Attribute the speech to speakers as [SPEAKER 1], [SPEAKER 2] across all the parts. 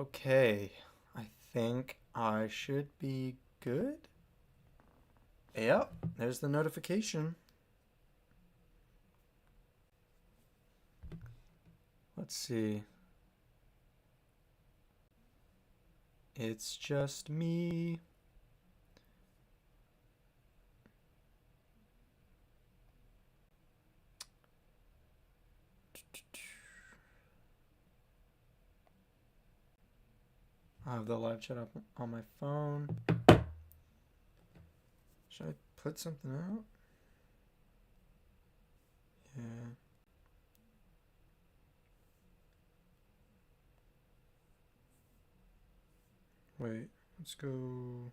[SPEAKER 1] Okay, I think I should be good. Yep, there's the notification. Let's see. It's just me. I have the live chat up on my phone. Should I put something out? Yeah. Wait, let's go.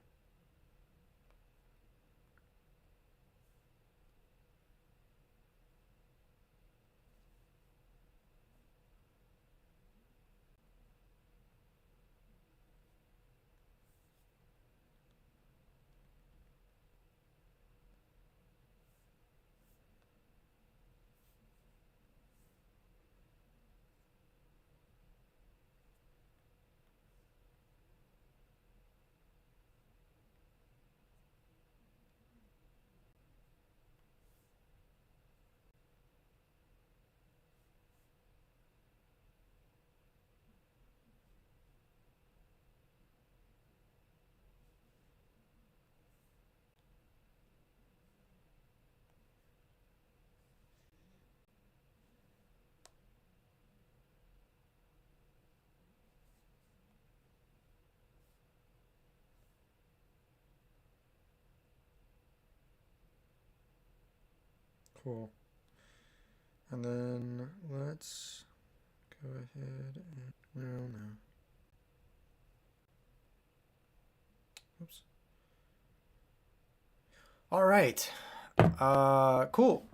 [SPEAKER 1] Cool. And then let's go ahead and no. Oops. All right. Cool.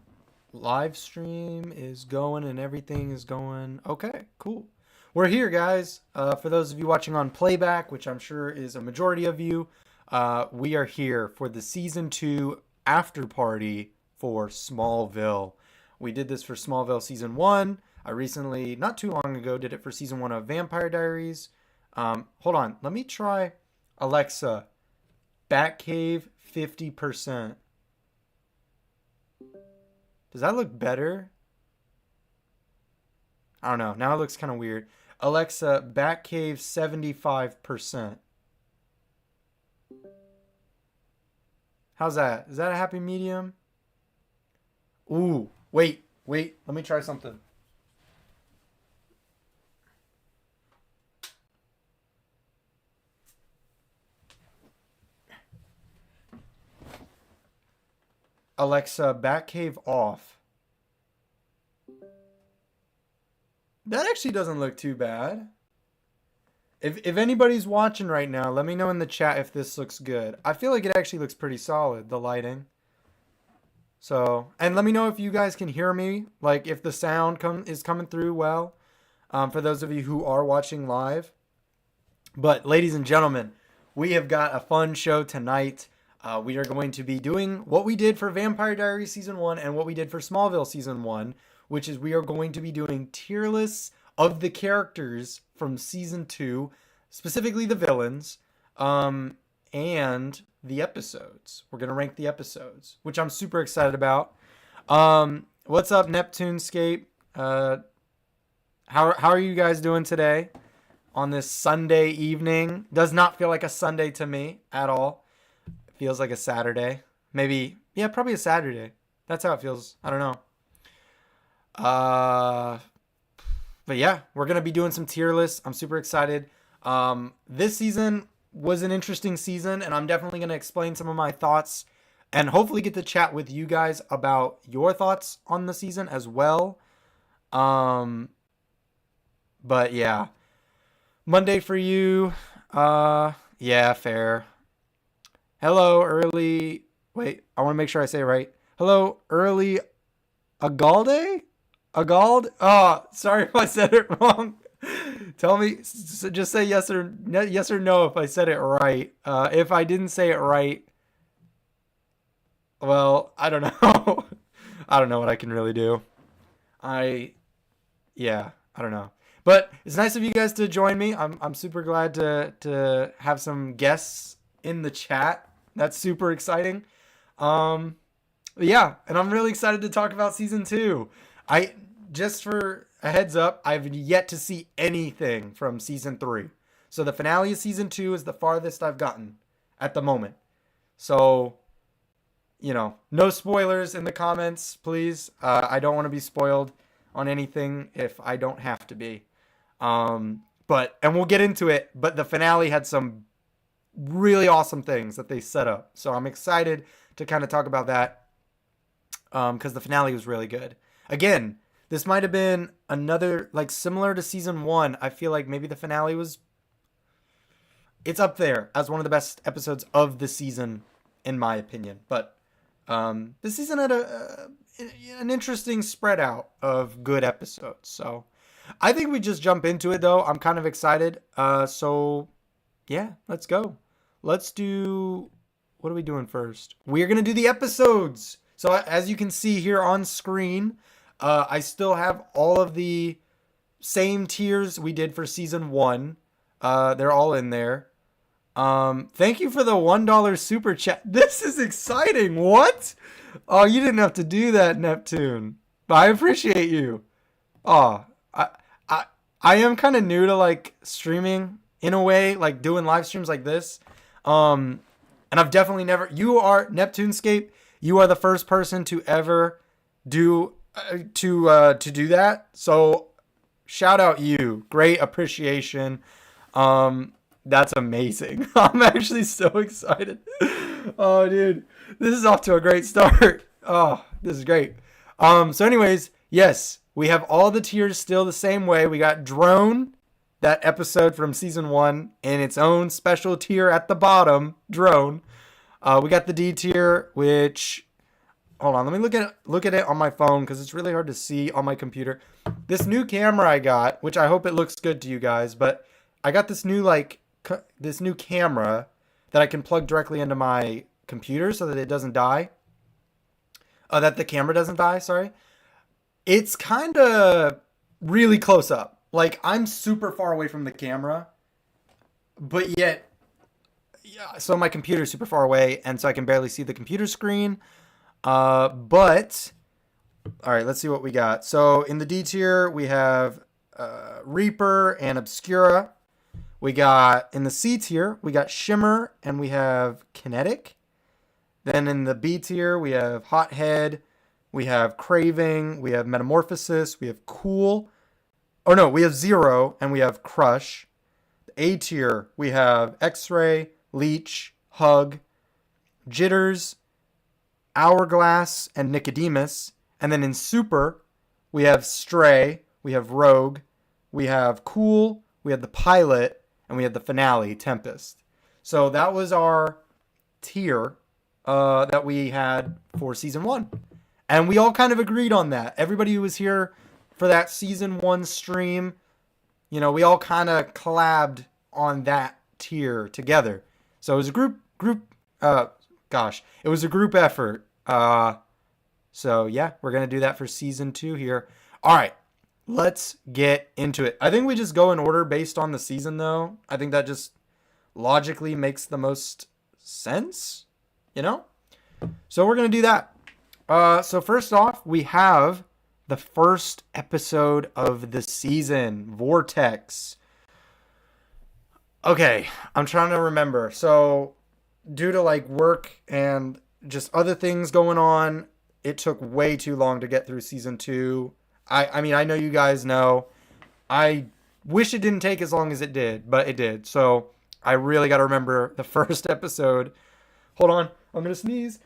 [SPEAKER 1] Live stream is going and everything is going. Okay, cool. We're here, guys. For those of you watching on playback, which I'm sure is a majority of you, we are here for the season 2 after party for Smallville. We did this for Smallville season 1. I recently, not too long ago, did it for season 1 of Vampire Diaries. Hold on. Let me try Alexa. Batcave 50%. Does that look better? I don't know. Now it looks kind of weird. Alexa, Batcave 75%. How's that? Is that a happy medium? Ooh, wait. Let me try something. Alexa, Batcave off. That actually doesn't look too bad. If anybody's watching right now, let me know in the chat if this looks good. I feel like it actually looks pretty solid, the lighting. So, and let me know if you guys can hear me, like if the sound is coming through well, for those of you who are watching live. But ladies and gentlemen, we have got a fun show tonight. We are going to be doing what we did for Vampire Diaries Season 1 and what we did for Smallville Season 1, which is we are going to be doing tier lists of the characters from Season 2, specifically the villains, and the episodes. We're going to rank the episodes, which I'm super excited about. What's up, Neptunescape? How are you guys doing today on this Sunday evening? Does not feel like a Sunday to me at all. It feels like a Saturday. Maybe, yeah, probably a Saturday. That's how it feels. I don't know. But yeah, we're going to be doing some tier lists. I'm super excited. This season was an interesting season, and I'm definitely going to explain some of my thoughts and hopefully get to chat with you guys about your thoughts on the season as well. But yeah, Monday for you. Yeah, fair. Hello, early. Wait, I want to make sure I say it right. Hello, early Agalde? Agald? Oh, sorry if I said it wrong. Tell me, just say yes or no if I said it right. If I didn't say it right, well, I don't know. I don't know what I can really do. Yeah, I don't know. But it's nice of you guys to join me. I'm super glad to have some guests in the chat. That's super exciting. Yeah, and I'm really excited to talk about season 2. I just for a heads up, I've yet to see anything from season 3. So the finale of season 2 is the farthest I've gotten at the moment. So, no spoilers in the comments, please. I don't want to be spoiled on anything if I don't have to be. And we'll get into it, but the finale had some really awesome things that they set up. So I'm excited to kind of talk about that because the finale was really good. Again, this might have been another, like, similar to season 1. I feel like maybe the finale it's up there as one of the best episodes of the season, in my opinion. But the season had an interesting spread out of good episodes. So I think we just jump into it, though. I'm kind of excited. So yeah, let's go. Let's do... What are we doing first? We're going to do the episodes. So as you can see here on screen, I still have all of the same tiers we did for season 1. They're all in there. Thank you for the $1 super chat. This is exciting. What? Oh, you didn't have to do that, Neptune. But I appreciate you. Oh, I am kind of new to like streaming in a way, like doing live streams like this. And I've definitely never, Neptunescape, you are the first person to ever do to do that. So shout out you. Great appreciation. That's amazing. I'm actually so excited. Oh, dude, this is off to a great start. Oh, this is great. So anyways, yes, we have all the tiers still the same way. We got Drone, that episode from season 1, in its own special tier at the bottom, Drone. We got the D tier, which, hold on, let me look at it on my phone because it's really hard to see on my computer. This new camera I got, which I hope it looks good to you guys, but I got this new camera that I can plug directly into my computer so that it doesn't die. That the camera doesn't die, sorry. It's kind of really close up. Like, I'm super far away from the camera, but yet, yeah, so my computer's super far away, and so I can barely see the computer screen. But, all right, let's see what we got. So in the D tier, we have Reaper and Obscura. We got, in the C tier, we got Shimmer and we have Kinetic. Then in the B tier, we have Hothead, we have Craving, we have Metamorphosis, we have Cool. Oh no, we have Zero and we have Crush. The A tier, we have X-Ray, Leech, Hug, Jitters, Hourglass, and Nicodemus. And then in Super, we have Stray, we have Rogue, we have Cool, we have the Pilot, and we had the finale, Tempest. So that was our tier that we had for season 1. And we all kind of agreed on that. Everybody who was here for that season 1 stream, we all kind of collabed on that tier together. So it was a group it was a group effort. So yeah, we're going to do that for season 2 here. All right. Let's get into it. I think we just go in order based on the season, though. I think that just logically makes the most sense, So we're going to do that. So first off, we have the first episode of the season, Vortex. Okay, I'm trying to remember. So due to like work and just other things going on, it took way too long to get through season 2. I mean, I know you guys know. I wish it didn't take as long as it did, but it did. So I really got to remember the first episode. Hold on. I'm going to sneeze.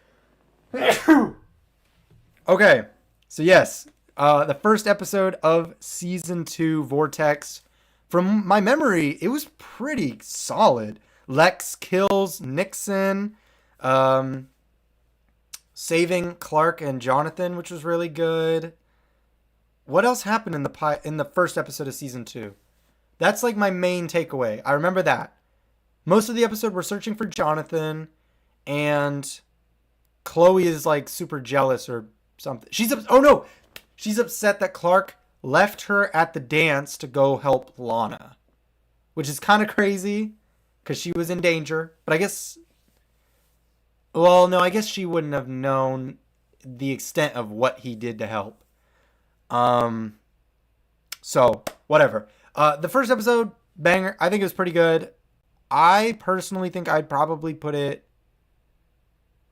[SPEAKER 1] Okay. So yes, the first episode of season 2, Vortex. From my memory, it was pretty solid. Lex kills Nixon, saving Clark and Jonathan, which was really good. What else happened in the first episode of season 2? That's like my main takeaway. I remember that. Most of the episode we're searching for Jonathan, and Chloe is like super jealous or something. She's upset that Clark left her at the dance to go help Lana, which is kind of crazy because she was in danger. But I guess, well, no, I guess she wouldn't have known the extent of what he did to help. So whatever. The first episode, banger. I think it was pretty good. I personally think I'd probably put it.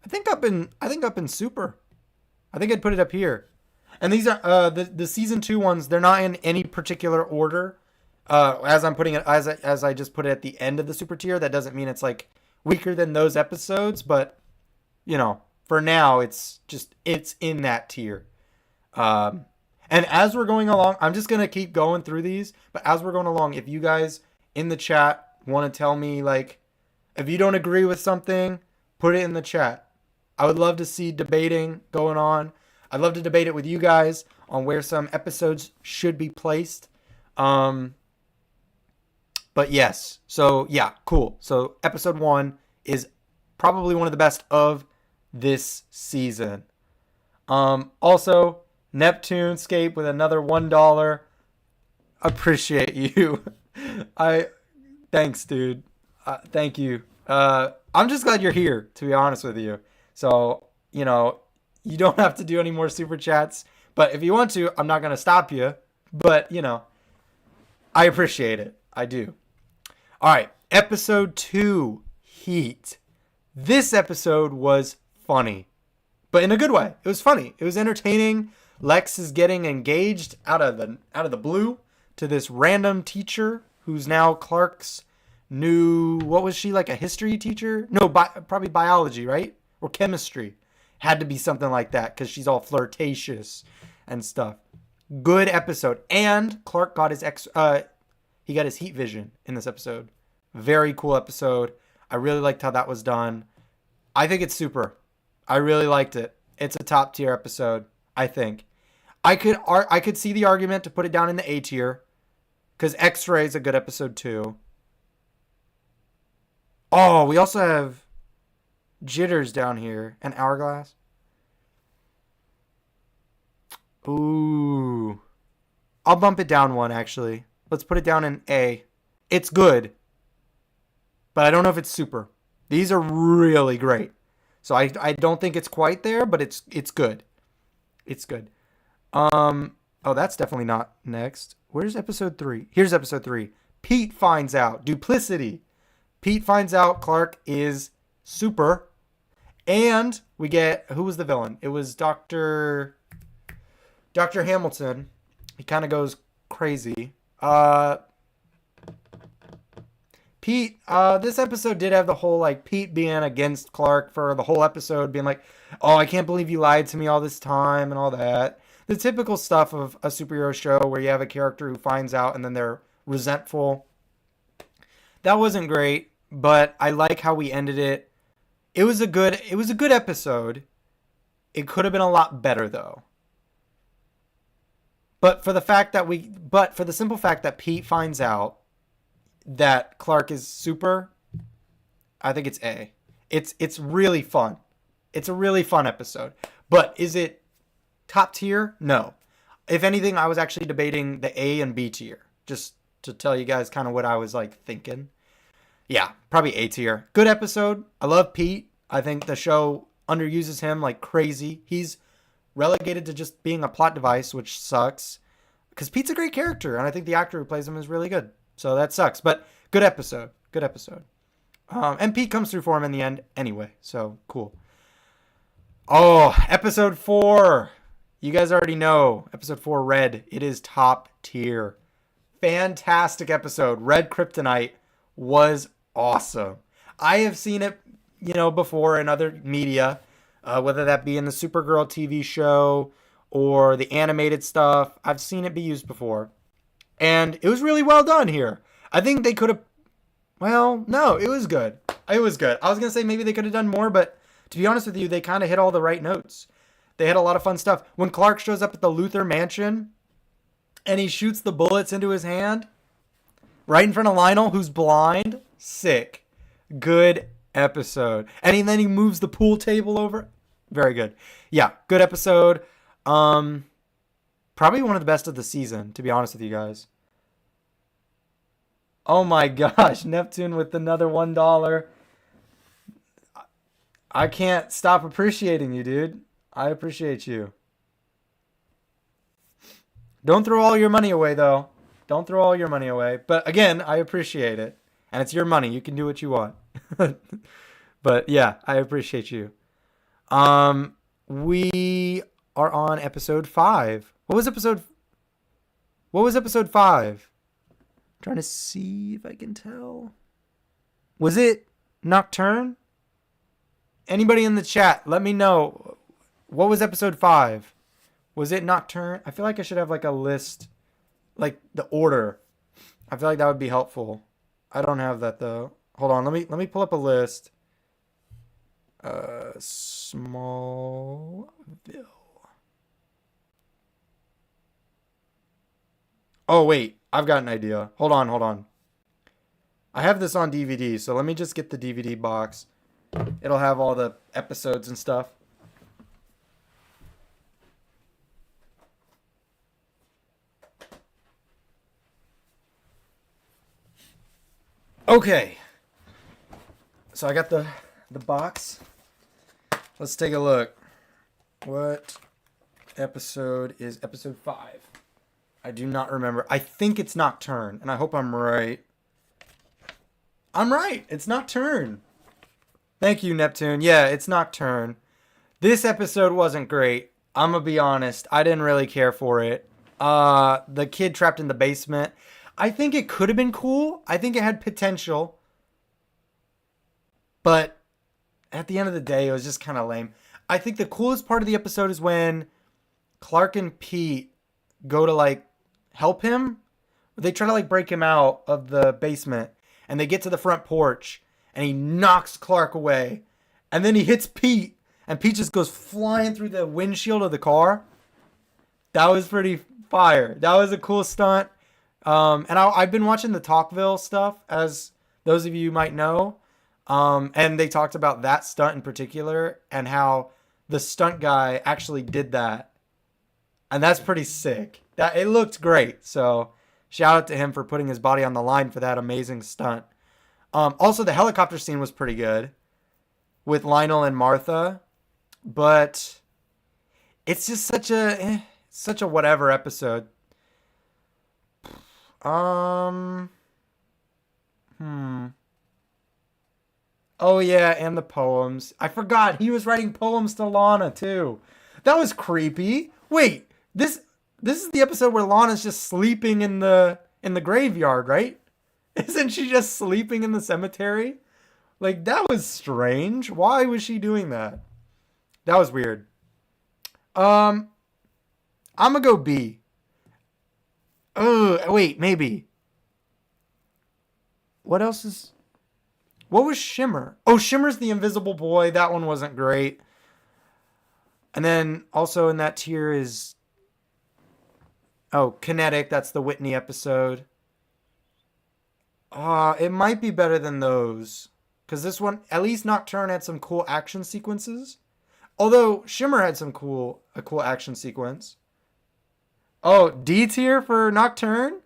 [SPEAKER 1] I think up in Super. I think I'd put it up here. And these are the season 2 ones. They're not in any particular order. As I'm putting it, as I just put it at the end of the Super tier. That doesn't mean it's like weaker than those episodes, but you know, for now, it's in that tier. And as we're going along, I'm just gonna keep going through these. But as we're going along, if you guys in the chat want to tell me, like, if you don't agree with something, put it in the chat. I would love to see debating going on. I'd love to debate it with you guys on where some episodes should be placed. But yes, so yeah, cool. So episode 1 is probably one of the best of this season. Also, Neptunescape with another $1. Appreciate you. Thanks, dude. Thank you. I'm just glad you're here, to be honest with you. So, you know, you don't have to do any more super chats, but if you want to, I'm not going to stop you, but you know, I appreciate it. I do. All right. Episode 2, Heat. This episode was funny, but in a good way. It was funny. It was entertaining. Lex is getting engaged out of the blue to this random teacher who's now Clark's new, what was she, like a history teacher? No, probably biology, right? Or chemistry. Had to be something like that because she's all flirtatious and stuff. Good episode. And Clark got his he got his heat vision in this episode. Very cool episode. I really liked how that was done. I think it's super. I really liked it. It's a top tier episode, I think. I could see the argument to put it down in the A tier because X-Ray is a good episode too. Oh, we also have Jitters down here and Hourglass. Ooh. I'll bump it down one, actually. Let's put it down in A. It's good, but I don't know if it's super. These are really great. So I don't think it's quite there, but it's good. It's good. Oh, that's definitely not next. Where's episode 3? Here's episode 3. Pete finds out. Duplicity. Pete finds out Clark is super. And we get, who was the villain? It was Dr. Hamilton. He kind of goes crazy. Pete, this episode did have the whole, like, Pete being against Clark for the whole episode, being like, oh, I can't believe you lied to me all this time and all that. The typical stuff of a superhero show where you have a character who finds out and then they're resentful. That wasn't great, but I like how we ended it. It was a good episode. It could have been a lot better though. But for the simple fact that Pete finds out that Clark is super, I think it's A. It's really fun. It's a really fun episode. But is it top tier? No. If anything, I was actually debating the A and B tier. Just to tell you guys kind of what I was like thinking. Yeah, probably A tier. Good episode. I love Pete. I think the show underuses him like crazy. He's relegated to just being a plot device, which sucks. Because Pete's a great character, and I think the actor who plays him is really good. So that sucks. But good episode. Good episode. And Pete comes through for him in the end anyway. So cool. Oh, episode 4. You guys already know. Episode 4, Red. It is top tier. Fantastic episode. Red Kryptonite was awesome. I have seen it, before in other media, whether that be in the Supergirl TV show or the animated stuff. I've seen it be used before. And it was really well done here. I think they could have... Well, no, it was good. It was good. I was going to say maybe they could have done more, but to be honest with you, they kind of hit all the right notes. They had a lot of fun stuff. When Clark shows up at the Luthor mansion and he shoots the bullets into his hand right in front of Lionel, who's blind. Sick. Good episode. And then he moves the pool table over. Very good. Yeah, good episode. Probably one of the best of the season, to be honest with you guys. Oh my gosh, Neptune with another $1. I can't stop appreciating you, dude. I appreciate you. Don't throw all your money away, though. Don't throw all your money away. But again, I appreciate it. And it's your money. You can do what you want. But yeah, I appreciate you. We are on episode 5. What was episode 5? Trying to see if I can tell. Was it Nocturne? Anybody in the chat, let me know. What was episode 5? Was it Nocturne? I feel like I should have like a list, like the order. I feel like that would be helpful. I don't have that though. Hold on, let me pull up a list. Smallville. Oh wait, I've got an idea. Hold on. I have this on DVD, so let me just get the DVD box. It'll have all the episodes and stuff. Okay. So I got the box. Let's take a look. What episode is episode 5? I do not remember. I think it's Nocturne, and I hope I'm right. I'm right. It's Nocturne. Thank you, Neptune. Yeah, it's Nocturne. This episode wasn't great. I'm going to be honest. I didn't really care for it. The kid trapped in the basement. I think it could have been cool. I think it had potential. But at the end of the day, it was just kind of lame. I think the coolest part of the episode is when Clark and Pete go to, like, help him. They try to, like, break him out of the basement. And they get to the front porch. And he knocks Clark away. And then he hits Pete. And Pete just goes flying through the windshield of the car. That was pretty fire. That was a cool stunt. And I've been watching the Talkville stuff, as those of you might know. And they talked about that stunt in particular. And how the stunt guy actually did that. And that's pretty sick. It looked great. So shout out to him for putting his body on the line for that amazing stunt. Also, the helicopter scene was pretty good with Lionel and Martha, but it's just such a whatever episode. Oh yeah, and the poems. I forgot he was writing poems to Lana too. That was creepy. Wait, this is the episode where Lana's just sleeping in the graveyard, right? Isn't she just sleeping in the cemetery? Like, that was strange. Why was she doing that? That was weird. I'm gonna go B. Oh, wait, maybe. What was Shimmer? Oh, Shimmer's the Invisible Boy. That one wasn't great. And then also in that tier is... Oh, Kinetic. That's the Whitney episode. It might be better than those. Because this one, at least Nocturne had some cool action sequences. Although Shimmer had a cool action sequence. Oh, D tier for Nocturne?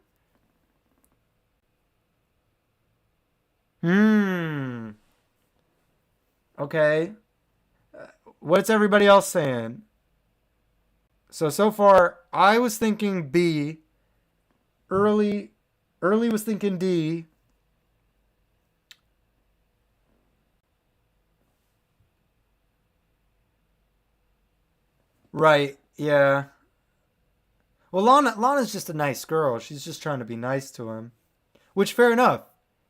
[SPEAKER 1] Okay. What's everybody else saying? So far, I was thinking B. Early was thinking D. Right, yeah. Well, Lana's just a nice girl. She's just trying to be nice to him. Which, fair enough.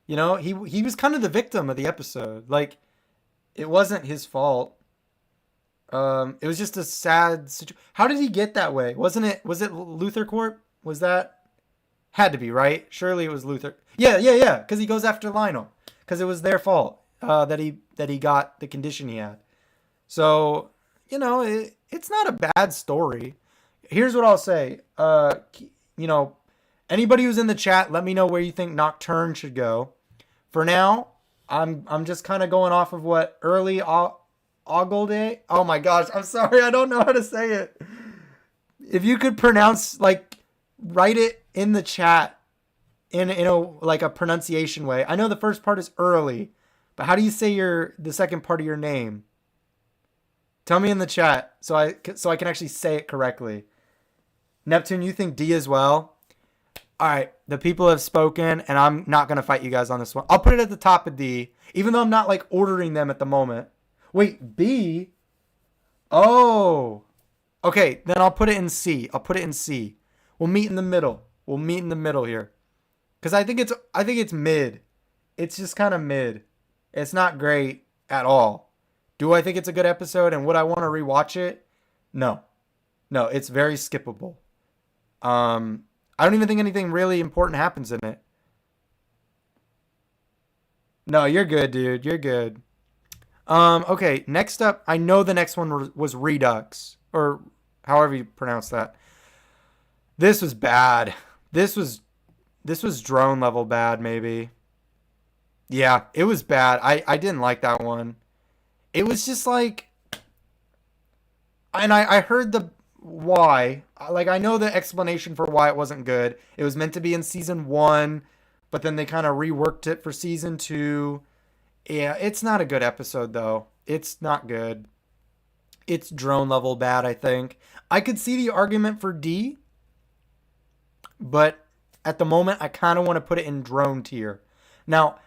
[SPEAKER 1] You know, he was kind of the victim of the episode. Like, it wasn't his fault. It was just a sad situation. How did he get that way? Was it Luthor Corp? Was that? Had to be, right? Surely it was Luthor. Yeah. Because he goes after Lionel. Because it was their fault that he got the condition he had. So, you know, it's not a bad story. Here's what I'll say. You know, anybody who's in the chat, let me know where you think Nocturne should go. For now, I'm just kind of going off of what early Ogilday. Oh my gosh, I'm sorry, I don't know how to say it. If you could pronounce, like, write it in the chat in a like a pronunciation way. I know the first part is early, but how do you say the second part of your name? Tell me in the chat so I can actually say it correctly. Neptune, you think D as well? All right, the people have spoken, and I'm not gonna fight you guys on this one. I'll put it at the top of D, even though I'm not like ordering them at the moment. Wait, B? Oh, okay. Then I'll put it in C. I'll put it in C. We'll meet in the middle. We'll meet in the middle here, because I think it's mid. It's just kind of mid. It's not great at all. Do I think it's a good episode, and would I want to rewatch it? No, no. It's very skippable. I don't even think anything really important happens in it. No, you're good, dude. You're good. Okay. Next up, I know the next one was Redux, or however you pronounce that. This was bad. This was this was drone level bad, maybe. Yeah, it was bad. I didn't like that one. It was just like, and I heard the why. Like, I know the explanation for why it wasn't good. It was meant to be in season one, but then they kind of reworked it for season two. Yeah, it's not a good episode though. It's not good. It's drone level bad, I think. I could see the argument for D, but at the moment I kind of want to put it in drone tier. Now,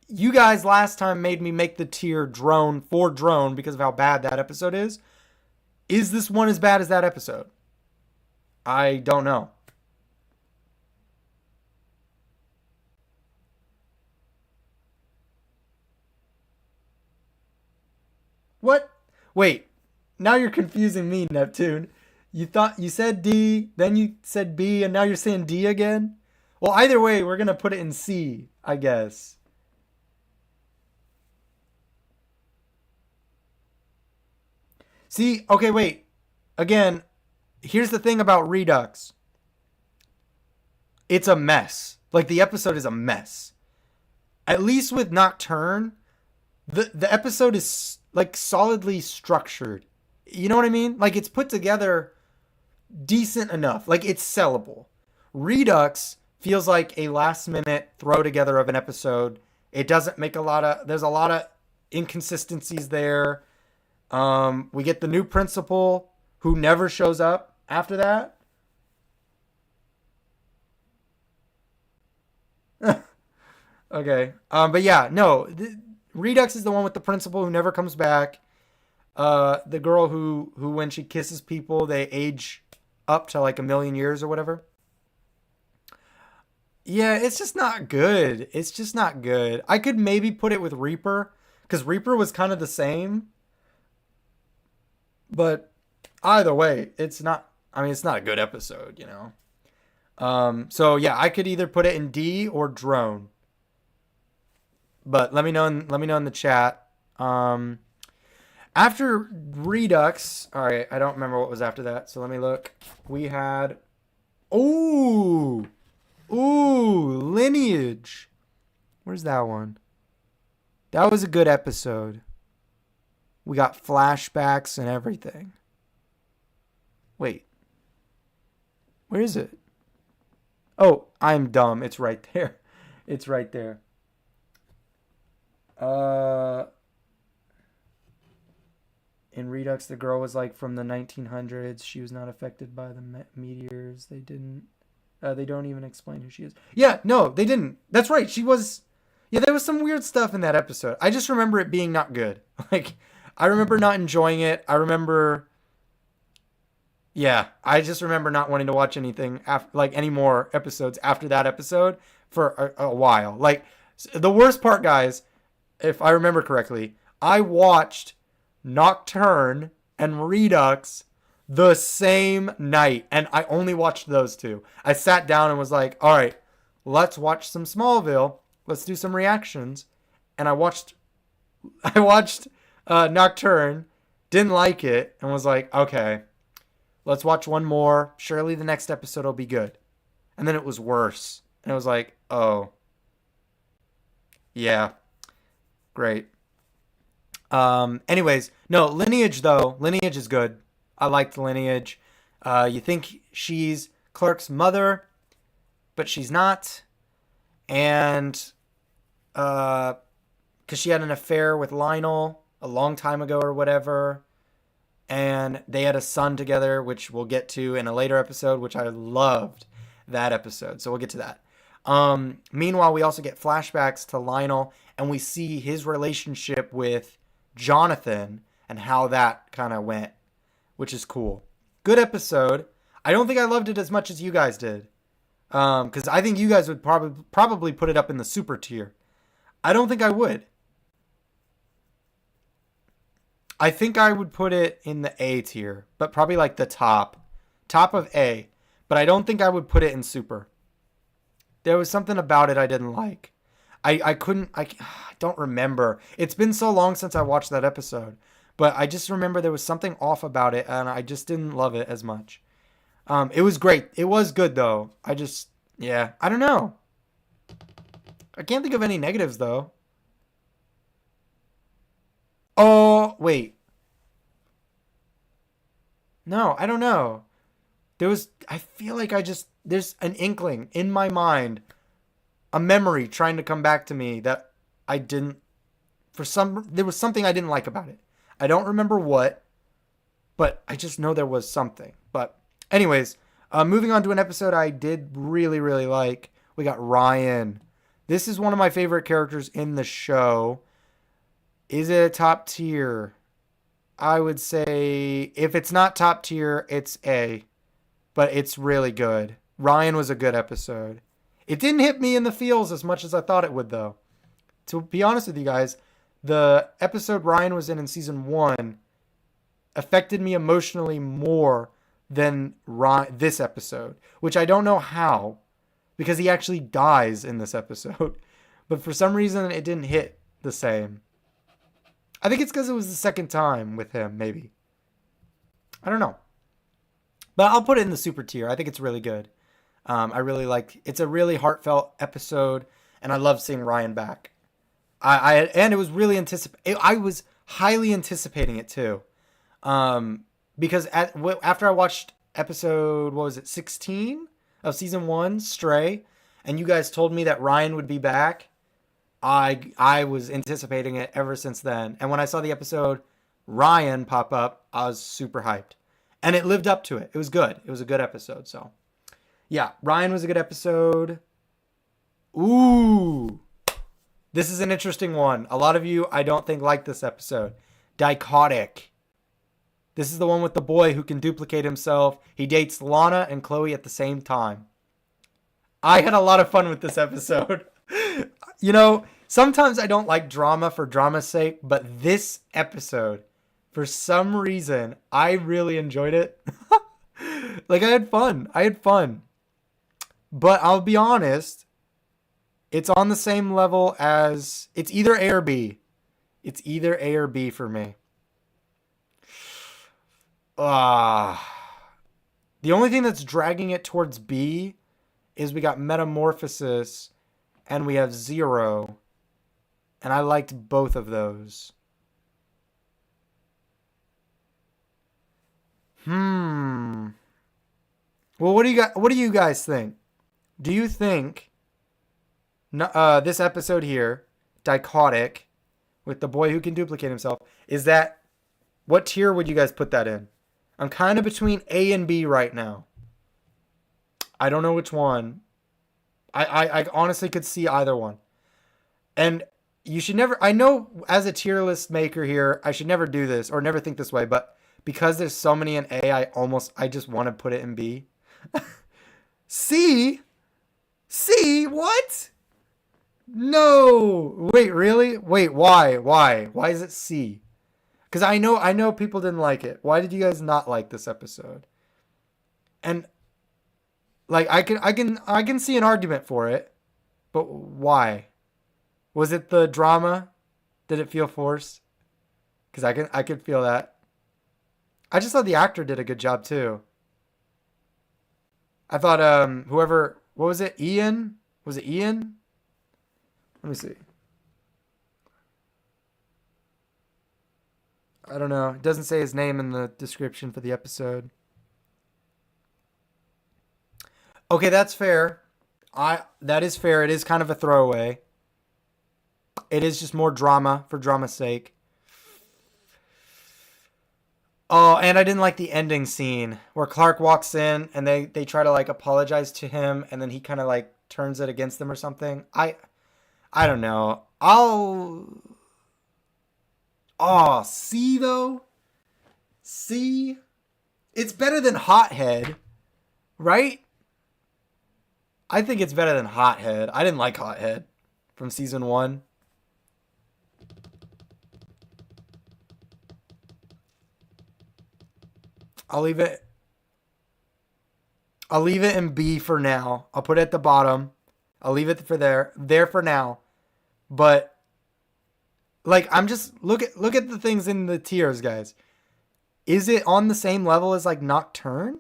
[SPEAKER 1] you guys last time made me make the tier drone for drone because of how bad that episode is. Is this one as bad as that episode? I don't know. What? Wait. Now you're confusing me, Neptune. You said D, then you said B, and now you're saying D again? Well, either way, we're going to put it in C, I guess. See, okay, wait. Again, here's the thing about Redux. It's a mess. Like, the episode is a mess. At least with Nocturne, the episode is like solidly structured. You know what I mean? Like, it's put together decent enough. Like, it's sellable. Redux feels like a last minute throw together of an episode. It doesn't make a lot of there's a lot of inconsistencies there. We get the new principal who never shows up after that. Okay. But yeah, no. Redux is the one with the principal who never comes back. The girl who when she kisses people, they age up to like a million years or whatever. Yeah, it's just not good. It's just not good. I could maybe put it with Reaper because Reaper was kind of the same, but either way, it's not. I mean, it's not a good episode, you know. So yeah, I could either put it in D or Drone, but let me know in the chat. After Redux, all right, I don't remember what was after that, so let me look. We had, ooh, Lineage. Where's that one? That was a good episode. We got flashbacks and everything. Wait, where is it? Oh, I'm dumb. It's right there. It's right there. Uh, in Redux, the girl was like from the 1900s. She was not affected by the meteors. They didn't. They don't even explain who she is. Yeah, no, they didn't. That's right. She was. Yeah, there was some weird stuff in that episode. I just remember it being not good. Like, I remember not enjoying it. I remember. Yeah, I just remember not wanting to watch anything after, like, any more episodes after that episode for a while. Like, the worst part, guys, if I remember correctly, I watched Nocturne and Redux the same night, and I only watched those two. I sat down and was like, all right, let's watch some Smallville. Let's do some reactions. And I watched Nocturne, didn't like it, and was like, okay, let's watch one more. Surely the next episode will be good. And then it was worse. And I was like, oh, yeah, great. Anyways, no, Lineage though. Lineage is good. I liked Lineage. You think she's Clark's mother, but she's not. And because she had an affair with Lionel a long time ago or whatever. And they had a son together, which we'll get to in a later episode, which I loved that episode. So we'll get to that. Meanwhile, we also get flashbacks to Lionel, and we see his relationship with Jonathan and how that kind of went, which is cool. Good episode. I don't think I loved it as much as you guys did, because I think you guys would probably put it up in the super tier. I don't think I would. I think I would put it in the A tier, but probably like the top of A. But I don't think I would put it in super. There was something about it I didn't like. I don't remember. It's been so long since I watched that episode, but I just remember there was something off about it, and I just didn't love it as much. It was great. It was good though. Yeah, I don't know. I can't think of any negatives though. Oh, wait. No, I don't know. I feel like there's an inkling in my mind, a memory trying to come back to me that I didn't, there was something I didn't like about it. I don't remember what, but I just know there was something. But anyways, moving on to an episode I did really, really like. We got Ryan. This is one of my favorite characters in the show. Is it a top tier? I would say if it's not top tier, it's A. But it's really good. Ryan was a good episode. It didn't hit me in the feels as much as I thought it would, though. To be honest with you guys, the episode Ryan was in season 1 affected me emotionally more than this episode, which I don't know how, because he actually dies in this episode. But for some reason, it didn't hit the same. I think it's because it was the second time with him, maybe. I don't know. But I'll put it in the super tier. I think it's really good. I really it's a really heartfelt episode, and I love seeing Ryan back. And it was really I was highly anticipating it too, because after I watched episode 16 of season 1, Stray, and you guys told me that Ryan would be back, I was anticipating it ever since then. And when I saw the episode Ryan pop up, I was super hyped. And it lived up to it. It was good. It was a good episode. So, yeah, Ryan was a good episode. Ooh. This is an interesting one. A lot of you, I don't think, like this episode. Dichotic. This is the one with the boy who can duplicate himself. He dates Lana and Chloe at the same time. I had a lot of fun with this episode. You know, sometimes I don't like drama for drama's sake, but this episode, for some reason, I really enjoyed it. Like, I had fun. But I'll be honest, it's on the same level as, it's either A or B. It's either A or B for me. The only thing that's dragging it towards B is we got Metamorphosis and we have Zero. And I liked both of those. Well, what do you guys think? Do you think this episode here, Dichotic, with the boy who can duplicate himself, what tier would you guys put that in? I'm kind of between A and B right now. I don't know which one. I honestly could see either one. And you should never, I know as a tier list maker here, I should never do this or never think this way, but because there's so many in A, I just want to put it in B. C? What? No. Wait, really? Wait, why? Why is it C? Because I know people didn't like it. Why did you guys not like this episode? And like I can see an argument for it, but why? Was it the drama? Did it feel forced? Because I could feel that. I just thought the actor did a good job too. I thought what was it? Ian? Was it Ian? Let me see. I don't know. It doesn't say his name in the description for the episode. Okay, that's fair. That is fair. It is kind of a throwaway. It is just more drama for drama's sake. Oh, and I didn't like the ending scene where Clark walks in and they try to like apologize to him and then he kind of like turns it against them or something. I don't know. See though? See? It's better than Hothead, right? I think it's better than Hothead. I didn't like Hothead from season 1. I'll leave it I'll leave it in B for now. I'll put it at the bottom. I'll leave it for there for now. But like I'm just look at the things in the tiers, guys. Is it on the same level as like Nocturne?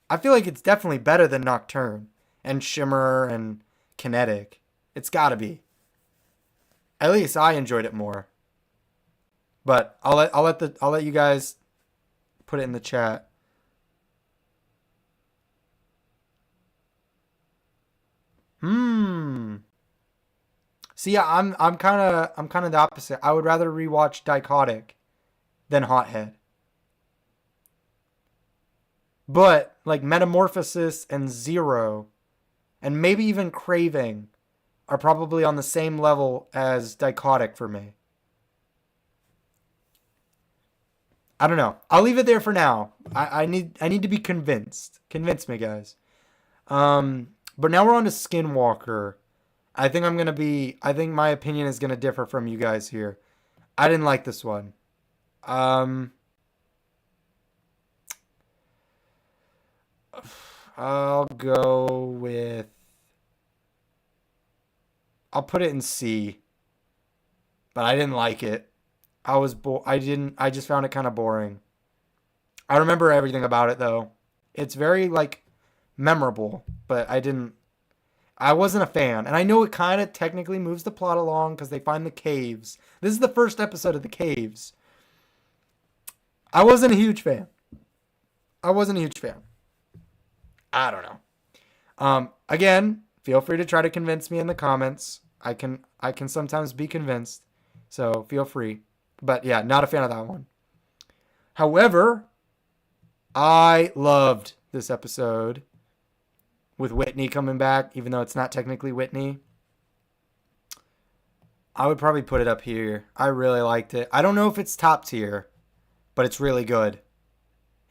[SPEAKER 1] I feel like it's definitely better than Nocturne and Shimmer and Kinetic. It's got to be. At least I enjoyed it more. But I'll let you guys put it in the chat. Hmm. See, yeah, I'm kind of the opposite. I would rather rewatch Dichotic than Hothead. But like Metamorphosis and Zero and maybe even Craving are probably on the same level as Dichotic for me. I don't know. I'll leave it there for now. I need to be convinced. Convince me, guys. But now we're on to Skinwalker. I think my opinion is gonna differ from you guys here. I didn't like this one. Um, I'll go with. I'll put it in C, but I didn't like it. I didn't. I just found it kind of boring. I remember everything about it though. It's very like memorable, but I wasn't a fan. And I know it kind of technically moves the plot along because they find the caves. This is the first episode of the caves. I wasn't a huge fan. I wasn't a huge fan. I don't know. Again, feel free to try to convince me in the comments. I can sometimes be convinced. So feel free. But yeah, not a fan of that one. However, I loved this episode with Whitney coming back, even though it's not technically Whitney. I would probably put it up here. I really liked it. I don't know if it's top tier, but it's really good.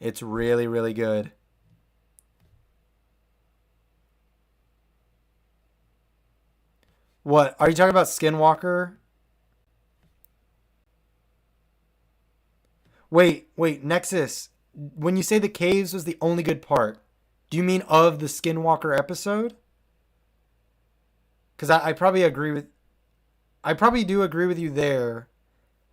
[SPEAKER 1] It's really, really good. What? Are you talking about Skinwalker? Wait, Nexus. When you say the caves was the only good part, do you mean of the Skinwalker episode? Because I probably agree with. I probably do agree with you there.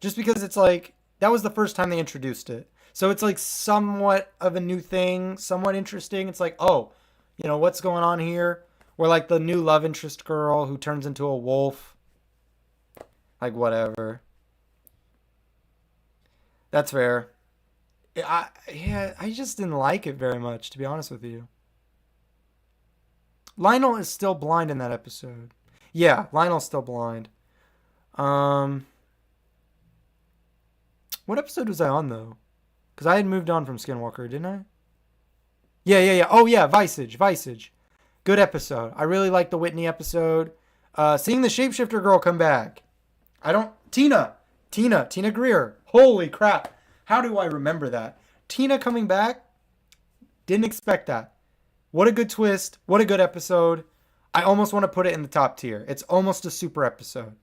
[SPEAKER 1] Just because it's like, that was the first time they introduced it. So it's like somewhat of a new thing, somewhat interesting. It's like, oh, what's going on here? Where like the new love interest girl who turns into a wolf. Like, whatever. That's fair. I just didn't like it very much, to be honest with you. Lionel is still blind in that episode. Yeah, Lionel's still blind. Um, what episode was I on though? Because I had moved on from Skinwalker, didn't I? Yeah. Oh yeah, Visage. Good episode. I really liked the Whitney episode. Seeing the shapeshifter girl come back. I don't. Tina Greer. Holy crap! How do I remember that? Tina coming back. Didn't expect that. What a good twist. What a good episode. I almost want to put it in the top tier. It's almost a super episode.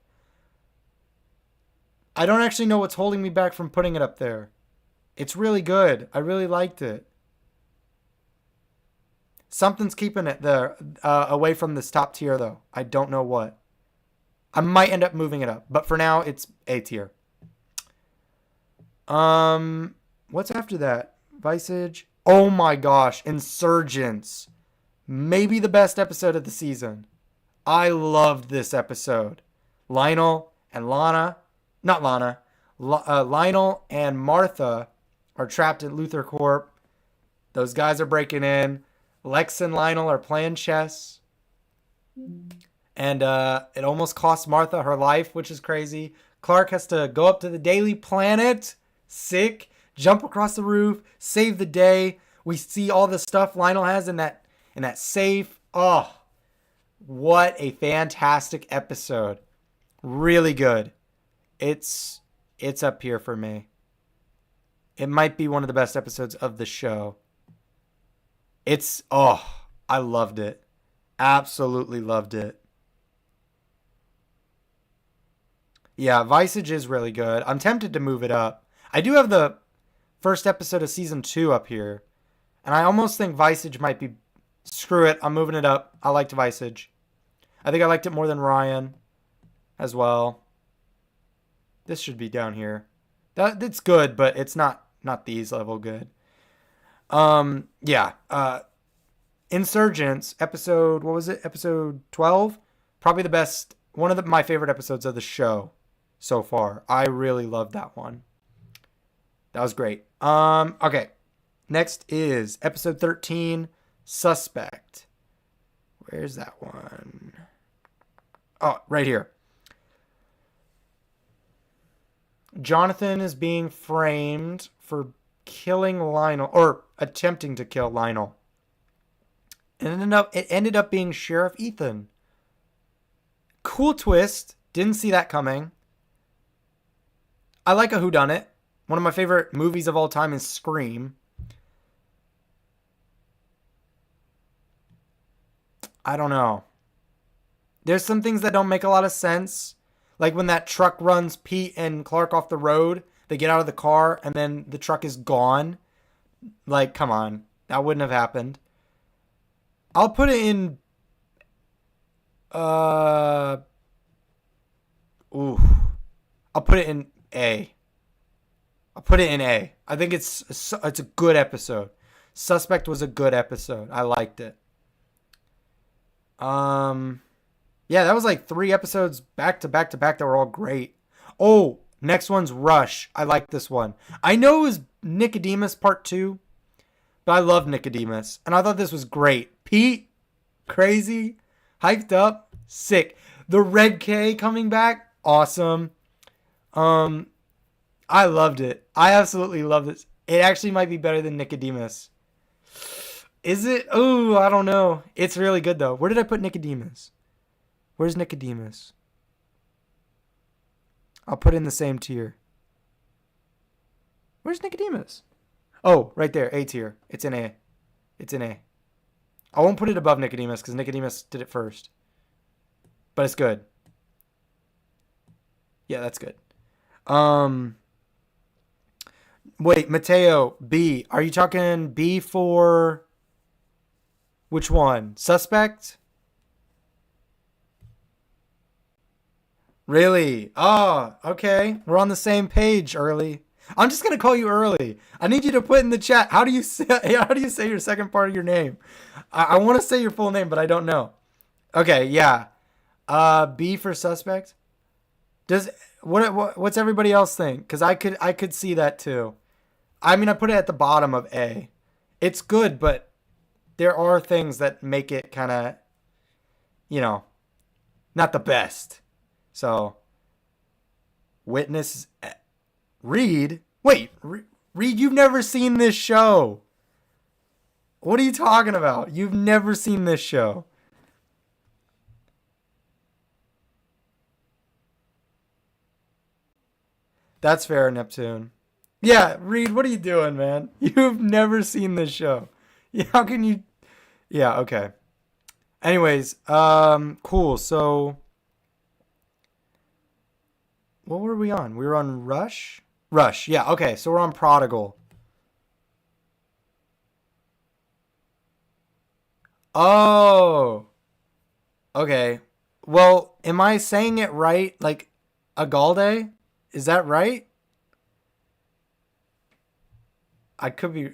[SPEAKER 1] I don't actually know what's holding me back from putting it up there. It's really good. I really liked it. Something's keeping it there away from this top tier, though. I don't know what. I might end up moving it up, but for now, it's A tier. What's after that? Visage. Oh my gosh, Insurgents. Maybe the best episode of the season. I loved this episode. Lionel and Lana, not Lana, Lionel and Martha are trapped at Luthor Corp. Those guys are breaking in. Lex and Lionel are playing chess. And it almost costs Martha her life, which is crazy. Clark has to go up to the Daily Planet, sick, jump across the roof, save the day. We see all the stuff Lionel has in that safe. Oh, what a fantastic episode. Really good. It's up here for me. It might be one of the best episodes of the show. I loved it. Absolutely loved it. Yeah, Visage is really good. I'm tempted to move it up. I do have the first episode of season 2 up here. And I almost think Visage might be... Screw it, I'm moving it up. I liked Visage. I think I liked it more than Ryan as well. This should be down here. It's good, but it's not these level good. Insurgents, episode, what was it? Episode 12? Probably the best, one of my favorite episodes of the show so far. I really loved that one. That was great. Okay. Next is episode 13, Suspect. Where's that one? Oh, right here. Jonathan is being framed for killing Lionel, or attempting to kill Lionel. And it ended up being Sheriff Ethan. Cool twist. Didn't see that coming. I like a whodunit. One of my favorite movies of all time is Scream. I don't know. There's some things that don't make a lot of sense. Like when that truck runs Pete and Clark off the road. They get out of the car and then the truck is gone. Like, come on. That wouldn't have happened. I'll put it in... I'll put it in A. I think it's a good episode. Suspect was a good episode. I liked it. Yeah, that was like 3 episodes back to back to back that were all great. Oh, next one's Rush. I like this one. I know it was Nicodemus Part 2, but I love Nicodemus. And I thought this was great. Pete, crazy, hyped up, sick. The Red K coming back, awesome. I loved it. I absolutely loved it. It actually might be better than Nicodemus. Is it? Oh, I don't know. It's really good, though. Where did I put Nicodemus? Where's Nicodemus? I'll put it in the same tier. Where's Nicodemus? Oh, right there. A tier. It's in A. It's in A. I won't put it above Nicodemus because Nicodemus did it first. But it's good. Yeah, that's good. Wait, Mateo, B. Are you talking B for which one? Suspect? Really? Oh, okay. We're on the same page, Early. I'm just gonna call you Early. I need you to put in the chat. How do you say your second part of your name? I want to say your full name, but I don't know. Okay, yeah. B for Suspect. What's everybody else think? Because I could see that too. I mean, I put it at the bottom of A. It's good, but there are things that make it kind of, not the best. So, Witness, Reed. Wait, Reed, you've never seen this show. What are you talking about? You've never seen this show. That's fair, Neptune. Yeah, Reed, what are you doing, man? You've never seen this show. Yeah, how can you... Yeah, okay. Anyways, cool. So, what were we on? We were on Rush? Rush, yeah, okay. So we're on Prodigal. Oh, okay. Well, am I saying it right? Like, Agalde? Is that right? I could be.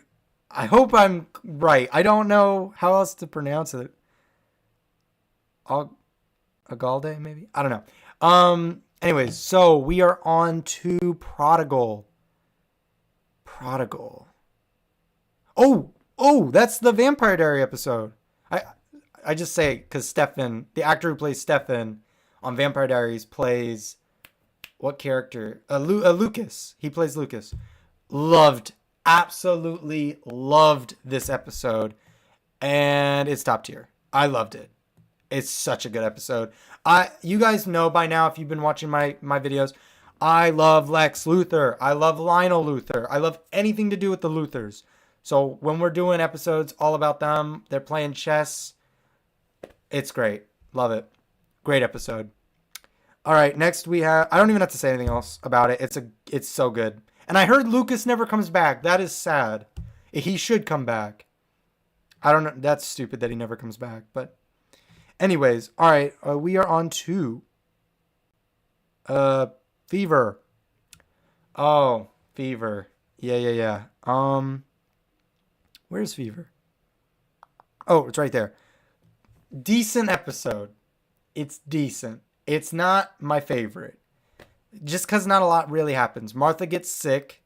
[SPEAKER 1] I hope I'm right. I don't know how else to pronounce it. Agalde, maybe? I don't know. Anyways, so we are on to Prodigal. Prodigal. Oh, Oh, that's the Vampire Diary episode. I I just say because Stefan, the actor who plays Stefan on Vampire Diaries, plays what character? Lucas. He plays Lucas. Loved, absolutely loved this episode, and it's top tier. I loved it. It's such a good episode. You guys know by now if you've been watching my videos, I love Lex Luthor. I love Lionel Luthor. I love anything to do with the Luthors. So when we're doing episodes all about them, they're playing chess. It's great. Love it. Great episode. All right, next we have, I don't even have to say anything else about it. It's so good. And I heard Lucas never comes back. That is sad. He should come back. I don't know. That's stupid that he never comes back. But anyways, all right, we are on to Fever. Oh, Fever. Yeah. Where's Fever? Oh, it's right there. Decent episode. It's decent. It's not my favorite. Just because not a lot really happens. Martha gets sick.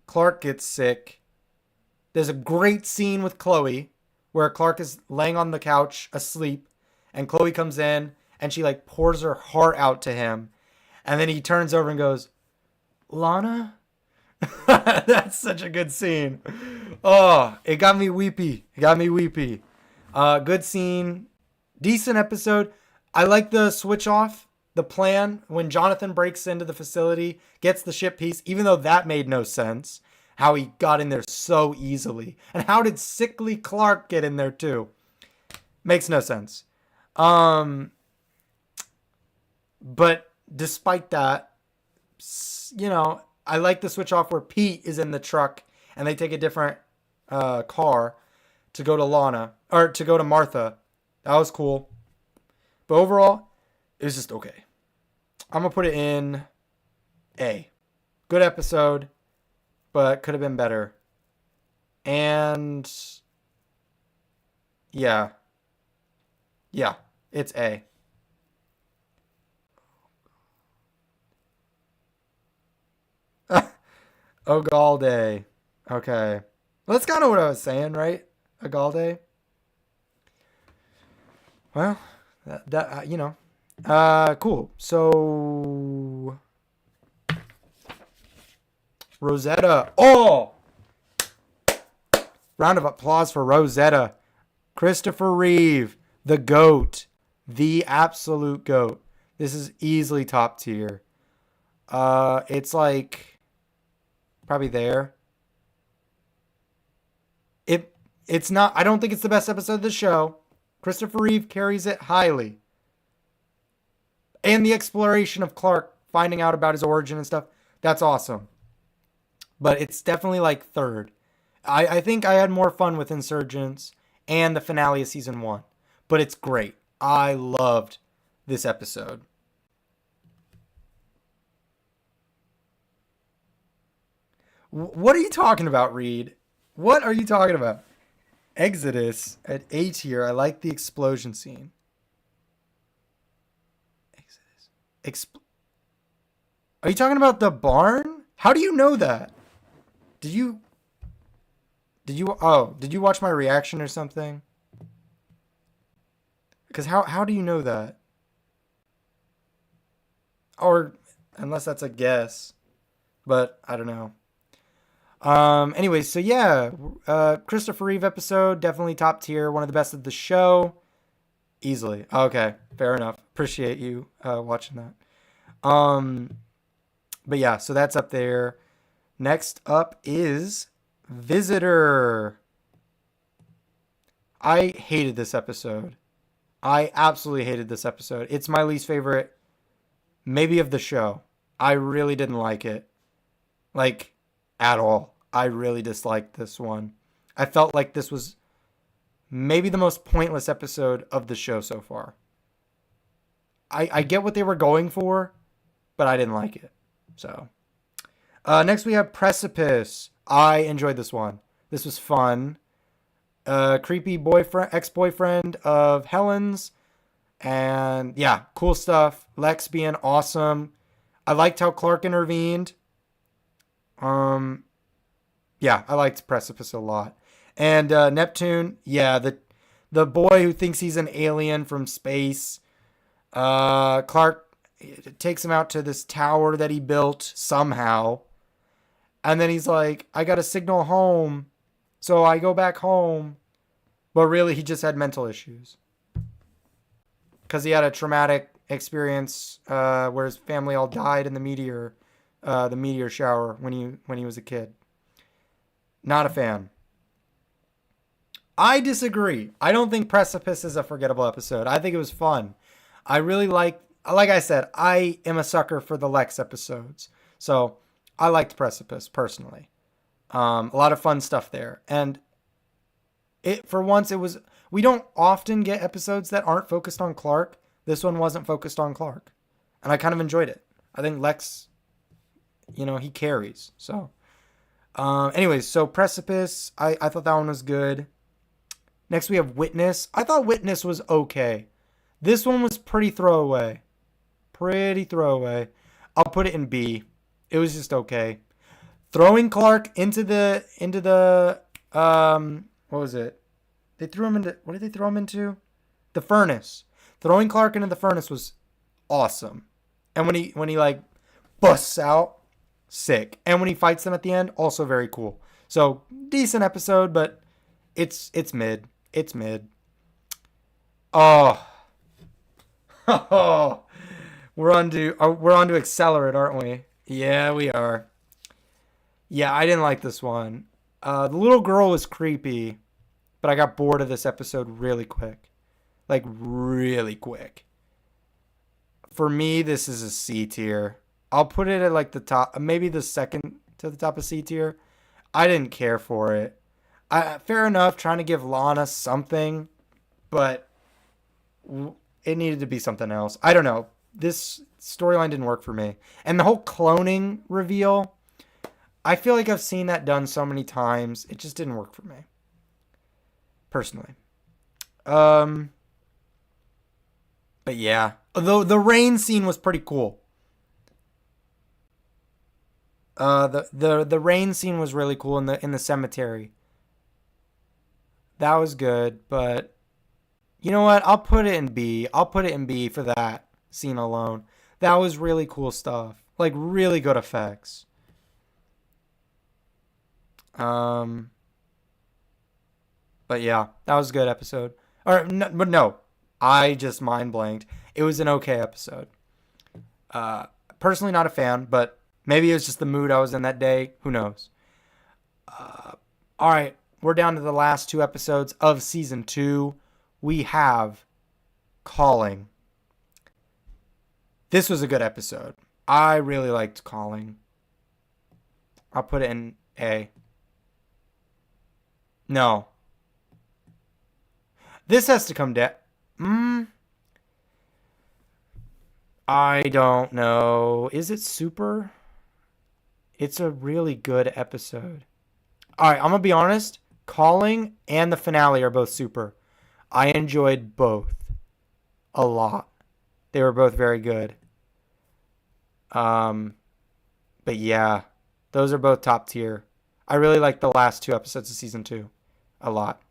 [SPEAKER 1] Clark gets sick. There's a great scene with Chloe where Clark is laying on the couch asleep and Chloe comes in and she like pours her heart out to him. And then he turns over and goes, Lana? That's such a good scene. Oh, it got me weepy. Good scene. Decent episode. I like the switch off, the plan when Jonathan breaks into the facility, gets the ship piece, even though that made no sense. How he got in there so easily. And how did sickly Clark get in there too? Makes no sense. But despite that, you know, I like the switch off where Pete is in the truck and they take a different car to go to Lana, or to go to Martha. That was cool. But overall, it was just okay. I'm going to put it in A. Good episode, but could have been better. And yeah, it's A. Ogalde. Okay. Well, that's kind of what I was saying, right? Ogalde. Well, that you know. Cool. So Rosetta. Oh! Round of applause for Rosetta. Christopher Reeve, the GOAT. The absolute GOAT. This is easily top tier. It's like probably there. It's not, I don't think it's the best episode of the show. Christopher Reeve carries it highly. And the exploration of Clark finding out about his origin and stuff, that's awesome. But it's definitely like third. I think I had more fun with Insurgents and the finale of season 1. But it's great. I loved this episode. What are you talking about, Reed? What are you talking about? Exodus at A tier. I like the explosion scene. Exodus. Are you talking about the barn? How do you know that? Did you watch my reaction or something? Because how do you know that? Or unless that's a guess. But I don't know. Anyway, so yeah, Christopher Reeve episode, definitely top tier, one of the best of the show, easily. Okay, fair enough. Appreciate you watching that. But yeah, so that's up there. Next up is Visitor. I hated this episode. I absolutely hated this episode. It's my least favorite, maybe of the show. I really didn't like it, like at all. I really disliked this one. I felt like this was maybe the most pointless episode of the show so far. I get what they were going for, but I didn't like it. So, next we have Precipice. I enjoyed this one. This was fun. Creepy ex-boyfriend of Helen's. And yeah, cool stuff. Lex being awesome. I liked how Clark intervened. Yeah, I liked Precipice a lot. And Neptune, yeah, the boy who thinks he's an alien from space. Clark takes him out to this tower that he built somehow. And then he's like, I got to signal home. So I go back home. But really, he just had mental issues. Because he had a traumatic experience where his family all died in the meteor shower when he was a kid. Not a fan. I disagree. I don't think Precipice is a forgettable episode. I think it was fun. I really like I said, I am a sucker for the Lex episodes. So I liked Precipice personally. A lot of fun stuff there. And for once it was, we don't often get episodes that aren't focused on Clark. This one wasn't focused on Clark. And I kind of enjoyed it. I think Lex, he carries. So, anyways, so Precipice, I thought that one was good. Next we have Witness. I thought Witness was okay. This one was pretty throwaway. Pretty throwaway. I'll put it in B. It was just okay. Throwing Clark into the what was it? They threw him into, what did they throw him into? The furnace. Throwing Clark into the furnace was awesome. And when he like busts out, sick. And when he fights them at the end, also very cool. So decent episode, but it's mid. It's mid. Oh. Oh. We're on to Accelerate, aren't we? Yeah, we are. Yeah, I didn't like this one. The little girl was creepy, but I got bored of this episode really quick. Like, really quick. For me, this is a C tier. I'll put it at like the top, maybe the second to the top of C tier. I didn't care for it. Fair enough, trying to give Lana something, but it needed to be something else. I don't know. This storyline didn't work for me. And the whole cloning reveal, I feel like I've seen that done so many times. It just didn't work for me. Personally. But yeah. Although the rain scene was pretty cool. The rain scene was really cool in the cemetery. That was good, but you know what? I'll put it in B. I'll put it in B for that scene alone. That was really cool stuff. Like really good effects. But yeah, that was a good episode. But no, I just mind blanked. It was an okay episode. Personally not a fan, but maybe it was just the mood I was in that day. Who knows? All right, we're down to the last two episodes of season 2. We have Calling. This was a good episode. I really liked Calling. I'll put it in A. No. This has to come down. I don't know. Is it super? It's a really good episode. Alright, I'm going to be honest. Calling and the finale are both super. I enjoyed both a lot. They were both very good. But yeah, those are both top tier. I really like the last two episodes of season 2 a lot.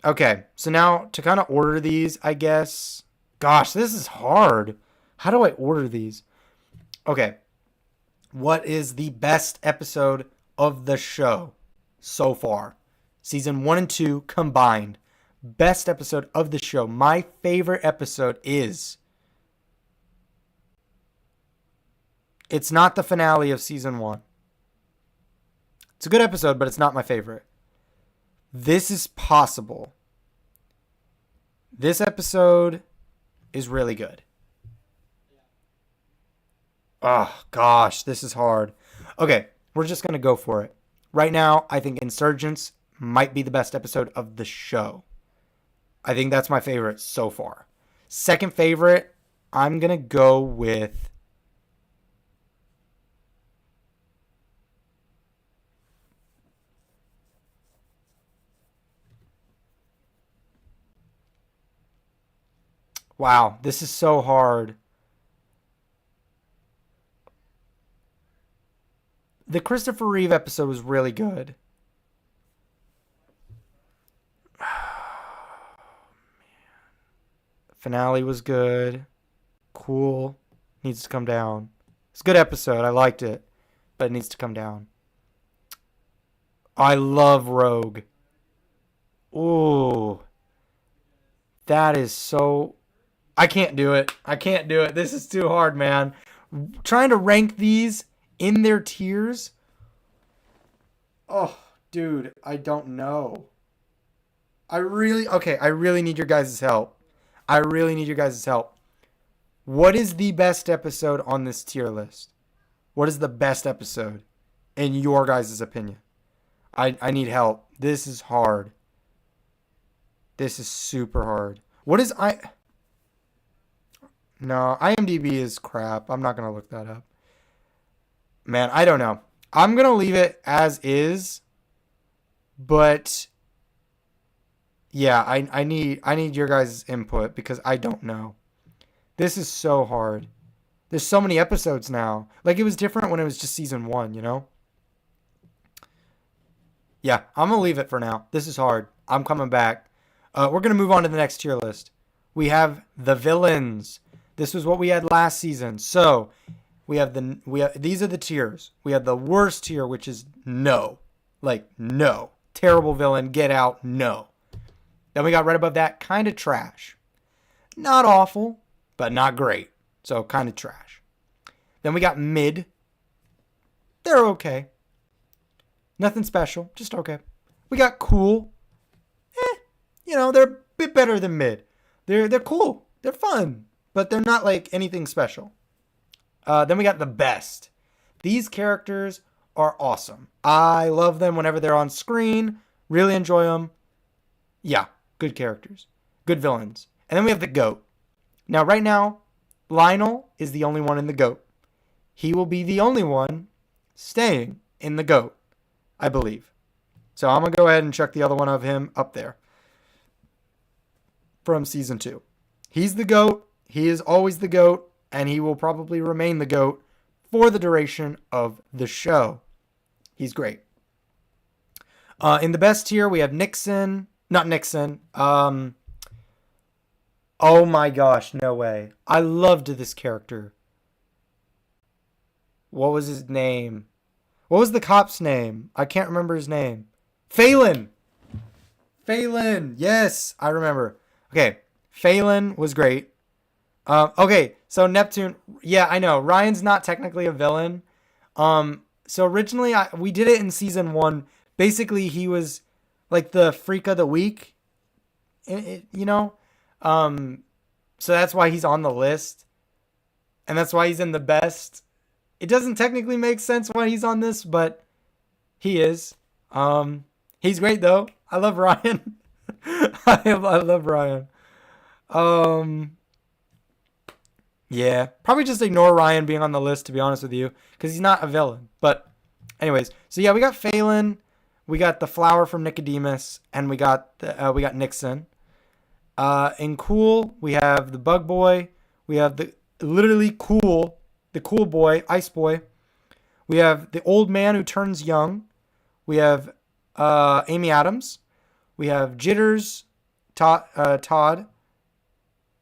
[SPEAKER 1] Okay, so now to kind of order these, I guess. Gosh, this is hard. How do I order these? Okay. What is the best episode of the show so far? Season 1 and 2 combined. Best episode of the show. My favorite episode is... It's not the finale of season 1. It's a good episode, but it's not my favorite. This is possible. This episode is really good. Oh, gosh, this is hard. Okay, we're just going to go for it. Right now, I think Insurgents might be the best episode of the show. I think that's my favorite so far. Second favorite, I'm going to go with... Wow, this is so hard. The Christopher Reeve episode was really good. Finale was good. Cool. Needs to come down. It's a good episode. I liked it. But it needs to come down. I love Rogue. Ooh. That is so... I can't do it. I can't do it. This is too hard, man. Trying to rank these in their tiers. Oh, dude. I don't know. I really need your guys' help. What is the best episode on this tier list? What is the best episode in your guys' opinion? I need help. This is hard. This is super hard. No, IMDb is crap. I'm not going to look that up. Man, I don't know. I'm going to leave it as is. But yeah, I need your guys' input because I don't know. This is so hard. There's so many episodes now. Like, it was different when it was just season 1, you know? Yeah, I'm going to leave it for now. This is hard. I'm coming back. We're going to move on to the next tier list. We have the villains. This was what we had last season. So, these are the tiers. We have the worst tier, which is no. Like, no. Terrible villain, get out, no. Then we got right above that, kind of trash. Not awful, but not great. So, kind of trash. Then we got mid. They're okay. Nothing special, just okay. We got cool. They're a bit better than mid. They're cool. They're fun, but they're not like anything special. Then we got the best. These characters are awesome. I love them whenever they're on screen. Really enjoy them. Yeah, good characters. Good villains. And then we have the GOAT. Now, right now, Lionel is the only one in the GOAT. He will be the only one staying in the GOAT, I believe. So I'm going to go ahead and check the other one of him up there from season 2. He's the GOAT. He is always the GOAT, and he will probably remain the GOAT for the duration of the show. He's great. In the best tier, we have Nixon. Not Nixon. Oh my gosh, no way. I loved this character. What was his name? What was the cop's name? I can't remember his name. Phelan. Yes, I remember. Okay, Phelan was great. Okay, so Neptune. Yeah, I know. Ryan's not technically a villain. So originally, we did it in season 1. Basically, he was like the freak of the week. So that's why he's on the list. And that's why he's in the best. It doesn't technically make sense why he's on this, but he is. He's great, though. I love Ryan. I love Ryan. Yeah, probably just ignore Ryan being on the list, to be honest with you, because he's not a villain. But anyways, so yeah, we got Phelan, we got the Flower from Nicodemus, and we got Nixon. In cool, we have the Bug Boy, we have the cool boy, Ice Boy. We have the old man who turns young. We have Amy Adams. We have Jitters, Todd,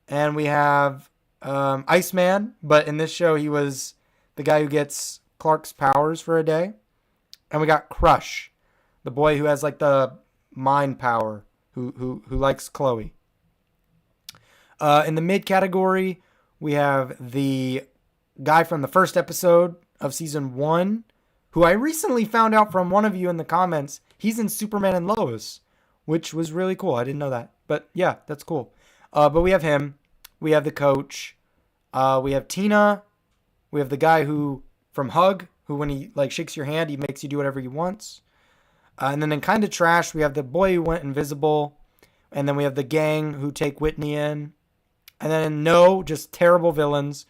[SPEAKER 1] and we have Iceman, but in this show he was the guy who gets Clark's powers for a day. And we got Crush, the boy who has like the mind power, who likes Chloe. In the mid category, we have the guy from the first episode of season 1, who I recently found out from one of you in the comments, he's in Superman and Lois, which was really cool. I didn't know that, but yeah, that's cool. But we have him. We have the coach. We have Tina. We have the guy who from Hug, who when he like shakes your hand, he makes you do whatever he wants. And then in kind of trash, we have the boy who went invisible. And then we have the gang who take Whitney in. And then no, just terrible villains.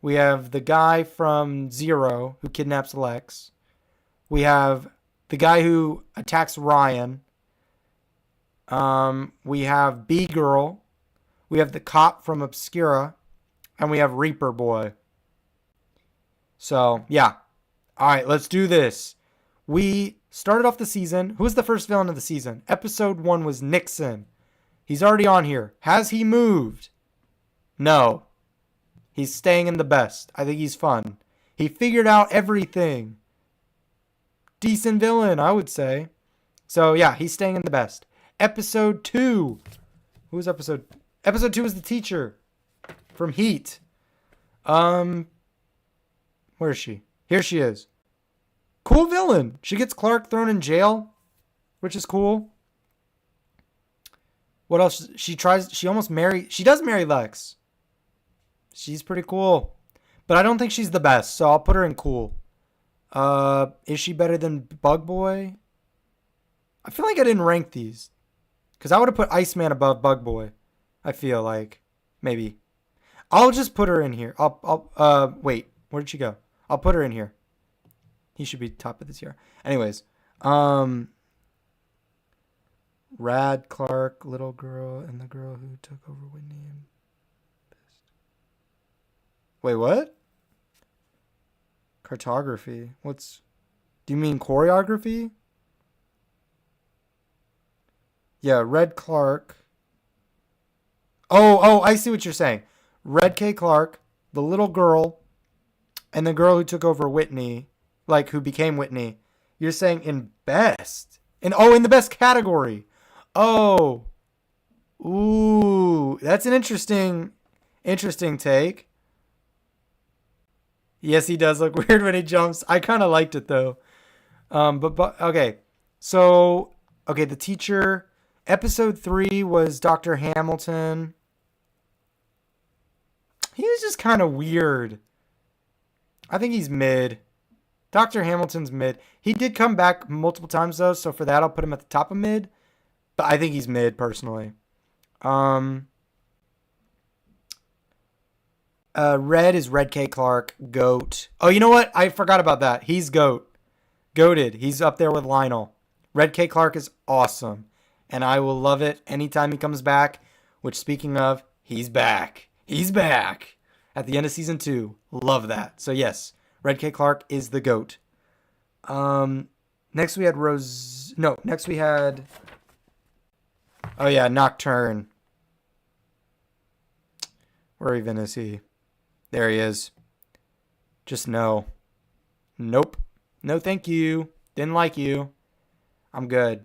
[SPEAKER 1] We have the guy from Zero who kidnaps Lex. We have the guy who attacks Ryan. We have B-Girl. We have the cop from Obscura. And we have Reaper Boy. So, yeah. All right, let's do this. We started off the season. Who was the first villain of the season? Episode 1 was Nixon. He's already on here. Has he moved? No. He's staying in the best. I think he's fun. He figured out everything. Decent villain, I would say. So, yeah, he's staying in the best. Episode 2. Who was episode? Episode 2 was the teacher from Heat. Where is she? Here she is. Cool villain. She gets Clark thrown in jail, which is cool. What else? She does marry Lex. She's pretty cool. But I don't think she's the best, so I'll put her in cool. Is she better than Bug Boy? I feel like I didn't rank these. Because I would have put Iceman above Bug Boy. I feel like. Maybe. I'll just put her in here. Wait. Where did she go? I'll put her in here. He should be top of this year. Anyways. Rad, Clark, Little Girl, and the girl who took over Whitney. Wait, what? Cartography. Do you mean choreography? Yeah, Red Clark. Oh, I see what you're saying. Red K. Clark, the little girl, and the girl who took over Whitney, like who became Whitney. You're saying in best. In the best category. Oh. Ooh, that's an interesting take. Yes, he does look weird when he jumps. I kind of liked it though. But okay. So, okay, the teacher. Episode 3 was Dr. Hamilton. He was just kind of weird. I think he's mid. Dr. Hamilton's mid. He did come back multiple times though, so for that I'll put him at the top of mid. But I think he's mid personally. Red is Red K. Clark. Goat. Oh, you know what? I forgot about that. He's Goat. Goated. He's up there with Lionel. Red K. Clark is awesome. And I will love it anytime he comes back. Which, speaking of, he's back. He's back. At the end of season 2. Love that. So, yes. Red K. Clark is the GOAT. Next we had oh yeah, Nocturne. Where even is he? There he is. Just no. Nope. No thank you. Didn't like you. I'm good.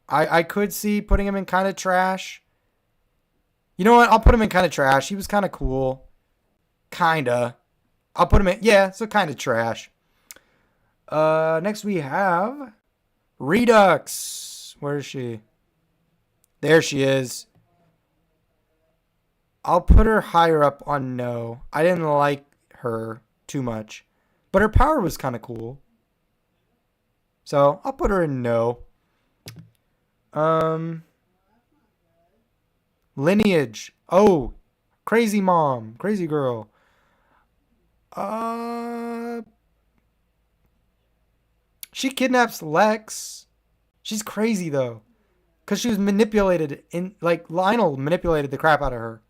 [SPEAKER 1] I could see putting him in kind of trash. You know what? I'll put him in kind of trash. He was kind of cool. Kinda. I'll put him in. Yeah, so kind of trash. Next we have Redux. Where is she? There she is. I'll put her higher up on no. I didn't like her too much. But her power was kind of cool. So, I'll put her in no. Lineage. Oh, crazy mom. Crazy girl. She kidnaps Lex. She's crazy, though. Because she was manipulated. Lionel manipulated the crap out of her.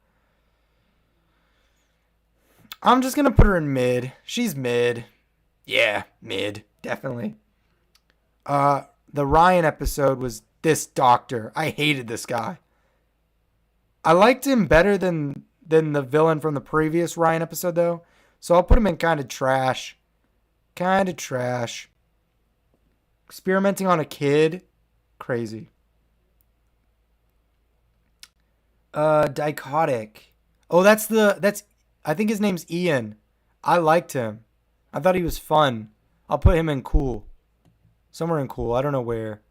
[SPEAKER 1] I'm just going to put her in mid. She's mid. Yeah, mid. Definitely. The Ryan episode was this doctor. I hated this guy. I liked him better than the villain from the previous Ryan episode, though. So I'll put him in kind of trash. Kind of trash. Experimenting on a kid. Crazy. Dichotic. Oh, I think his name's Ian. I liked him. I thought he was fun. I'll put him in cool. Somewhere in cool. I don't know where.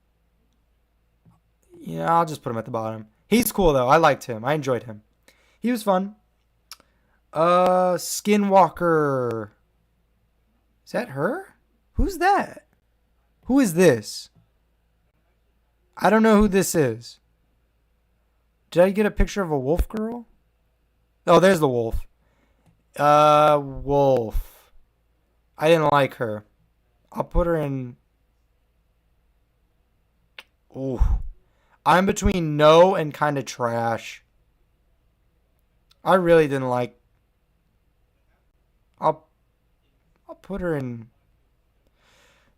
[SPEAKER 1] Yeah, I'll just put him at the bottom. He's cool, though. I liked him. I enjoyed him. He was fun. Skinwalker. Is that her? Who's that? Who is this? I don't know who this is. Did I get a picture of a wolf girl? Oh, there's the wolf. Wolf. I didn't like her. I'll put her in... Ooh. I'm between no and kind of trash. I really didn't like... I'll put her in...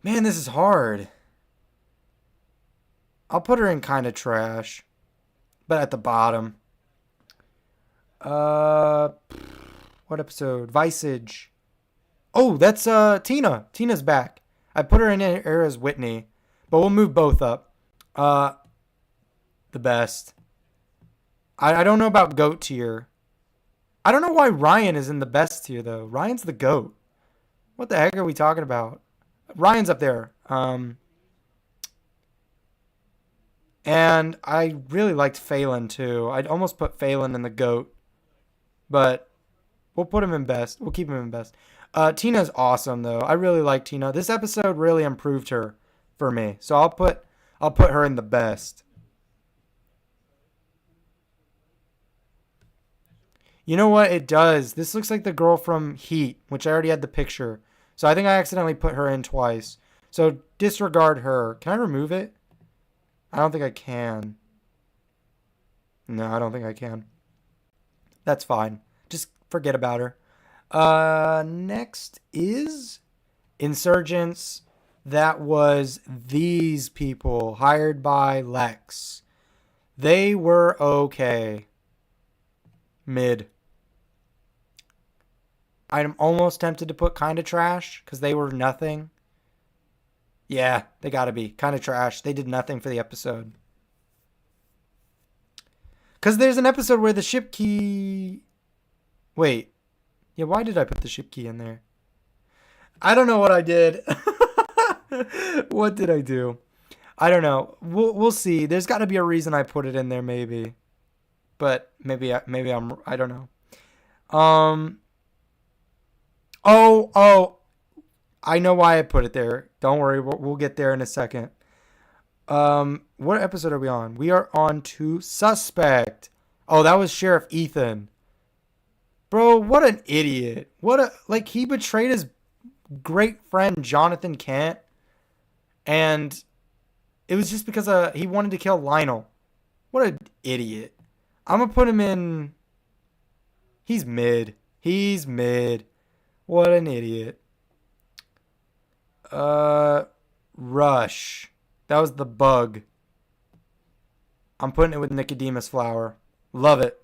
[SPEAKER 1] Man, this is hard. I'll put her in kind of trash, but at the bottom. Uh, what episode? Visage. Oh, that's Tina. Tina's back. I put her in here as Whitney, but we'll move both up. Uh, the best. I don't know about GOAT tier. I don't know why Ryan is in the best tier though. Ryan's the GOAT. What the heck are we talking about? Ryan's up there. And I really liked Phelan too. I'd almost put Phelan in the GOAT, but we'll put him in best. We'll keep him in best. Tina's awesome though. I really like Tina. This episode really improved her for me. So I'll put her in the best. You know what? It does. This looks like the girl from Heat, which I already had the picture. So I think I accidentally put her in twice. So disregard her. Can I remove it? I don't think I can. No, I don't think I can. That's fine. Just forget about her. Next is Insurgents. That was these people hired by Lex. They were okay. Mid. I'm almost tempted to put kind of trash because they were nothing. Yeah, they gotta be kind of trash. They did nothing for the episode. Because there's an episode where the ship key. Wait. Yeah, why did I put the ship key in there? I don't know what I did. What did I do? I don't know. We'll see. There's got to be a reason I put it in there, maybe. But maybe I don't know. Oh, I know why I put it there. Don't worry, we'll get there in a second. What episode are we on? We are on to Suspect. Oh, that was Sheriff Ethan. Bro, what an idiot. He betrayed his great friend Jonathan Kent, and it was just because he wanted to kill Lionel. What an idiot. I'm gonna put him in. He's mid. What an idiot. Rush. That was the bug. I'm putting it with Nicodemus Flower. Love it.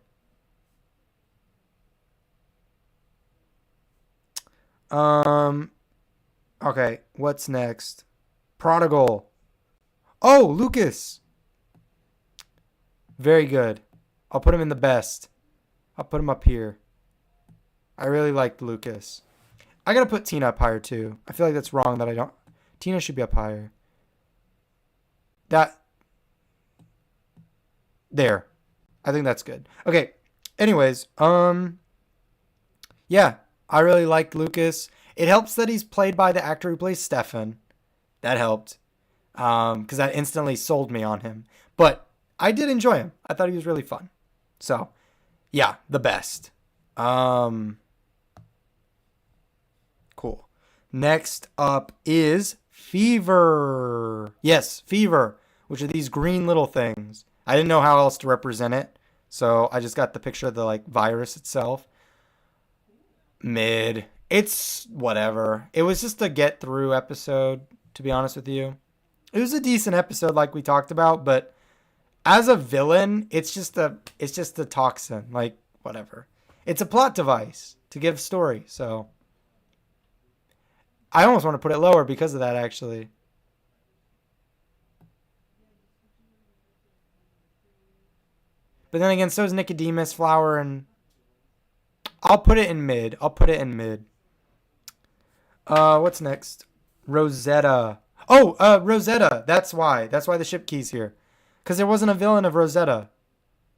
[SPEAKER 1] Okay, what's next? Prodigal. Oh, Lucas. Very good. I'll put him in the best. I'll put him up here. I really liked Lucas. I gotta put Tina up higher too. I feel like that's wrong that I don't. Tina should be up higher. There. I think that's good. Okay. Anyways, yeah, I really liked Lucas. It helps that he's played by the actor who plays Stefan. That helped. Because that instantly sold me on him. But I did enjoy him. I thought he was really fun. So, yeah, the best. Cool. Next up is Fever. Yes, Fever, which are these green little things. I didn't know how else to represent it, so I just got the picture of the virus itself. Mid. It's whatever. It was just a get through episode, to be honest with you. It was a decent episode like we talked about, but as a villain, it's just a toxin, whatever. It's a plot device to give story, so I almost want to put it lower because of that actually. But then again, so is Nicodemus Flower, and I'll put it in mid. What's next? Rosetta. Oh, Rosetta. That's why the ship key's here. Because there wasn't a villain of Rosetta.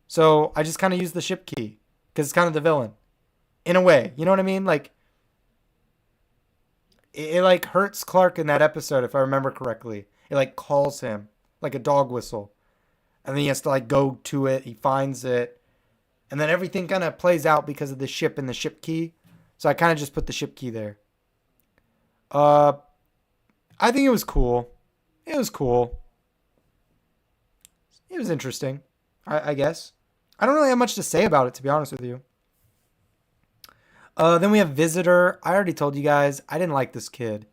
[SPEAKER 1] So I just kind of used the ship key. Because it's kind of the villain. In a way. You know what I mean? It hurts Clark in that episode, if I remember correctly. It calls him. Like a dog whistle. And then he has to go to it. He finds it. And then everything kind of plays out because of the ship and the ship key. So I kind of just put the ship key there. I think it was cool. It was interesting, I guess. I don't really have much to say about it, to be honest with you. Then we have Visitor. I already told you guys, I didn't like this kid.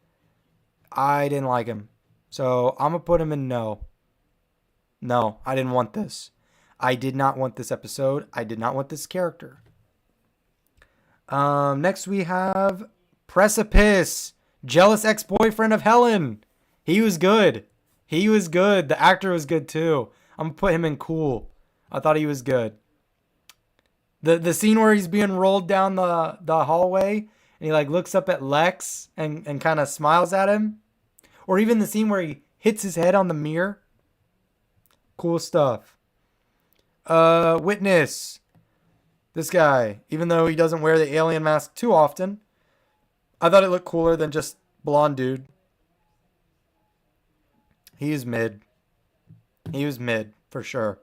[SPEAKER 1] I didn't like him. So I'm going to put him in no. No, I didn't want this. I did not want this episode. I did not want this character. Next we have Precipice, jealous ex-boyfriend of Helen. He was good. He was good. The actor was good too. I'm going to put him in cool. I thought he was good. The scene where he's being rolled down the hallway and he like looks up at Lex and kind of smiles at him. Or even the scene where he hits his head on the mirror. Cool stuff. Witness. This guy, even though he doesn't wear the alien mask too often, I thought it looked cooler than just blonde dude. He is mid. He was mid, for sure.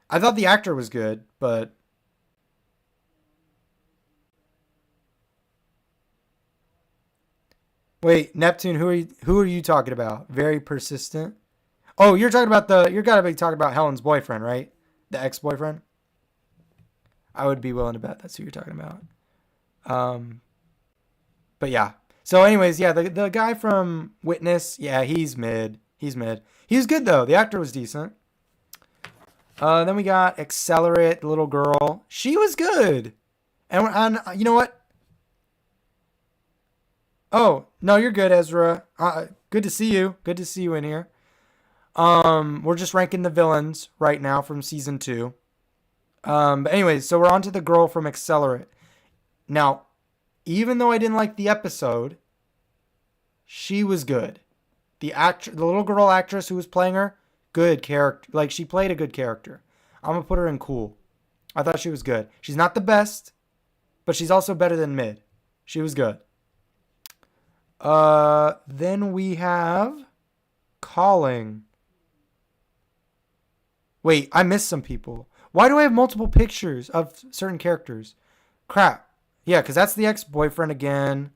[SPEAKER 1] I thought the actor was good, but... Wait, Neptune, who are you talking about? Very persistent? Oh, you're gotta be talking about Helen's boyfriend, right? The ex-boyfriend? I would be willing to bet that's who you're talking about. But yeah. So anyways, yeah, the guy from Witness, yeah, he's mid. He's mid. He was good though. The actor was decent. Then we got Accelerate, the little girl. She was good. And you know what? Oh, no, you're good, Ezra. Good to see you. Good to see you in here. We're just ranking the villains right now from season 2. But anyways, so we're on to the girl from Accelerate. Now, even though I didn't like the episode, she was good. The little girl actress who was playing her, good character. Like, she played a good character. I'm gonna put her in cool. I thought she was good. She's not the best, but she's also better than mid. She was good. Then we have Calling. Wait, I missed some people. Why do I have multiple pictures of certain characters? Crap. Yeah, because that's the ex-boyfriend again.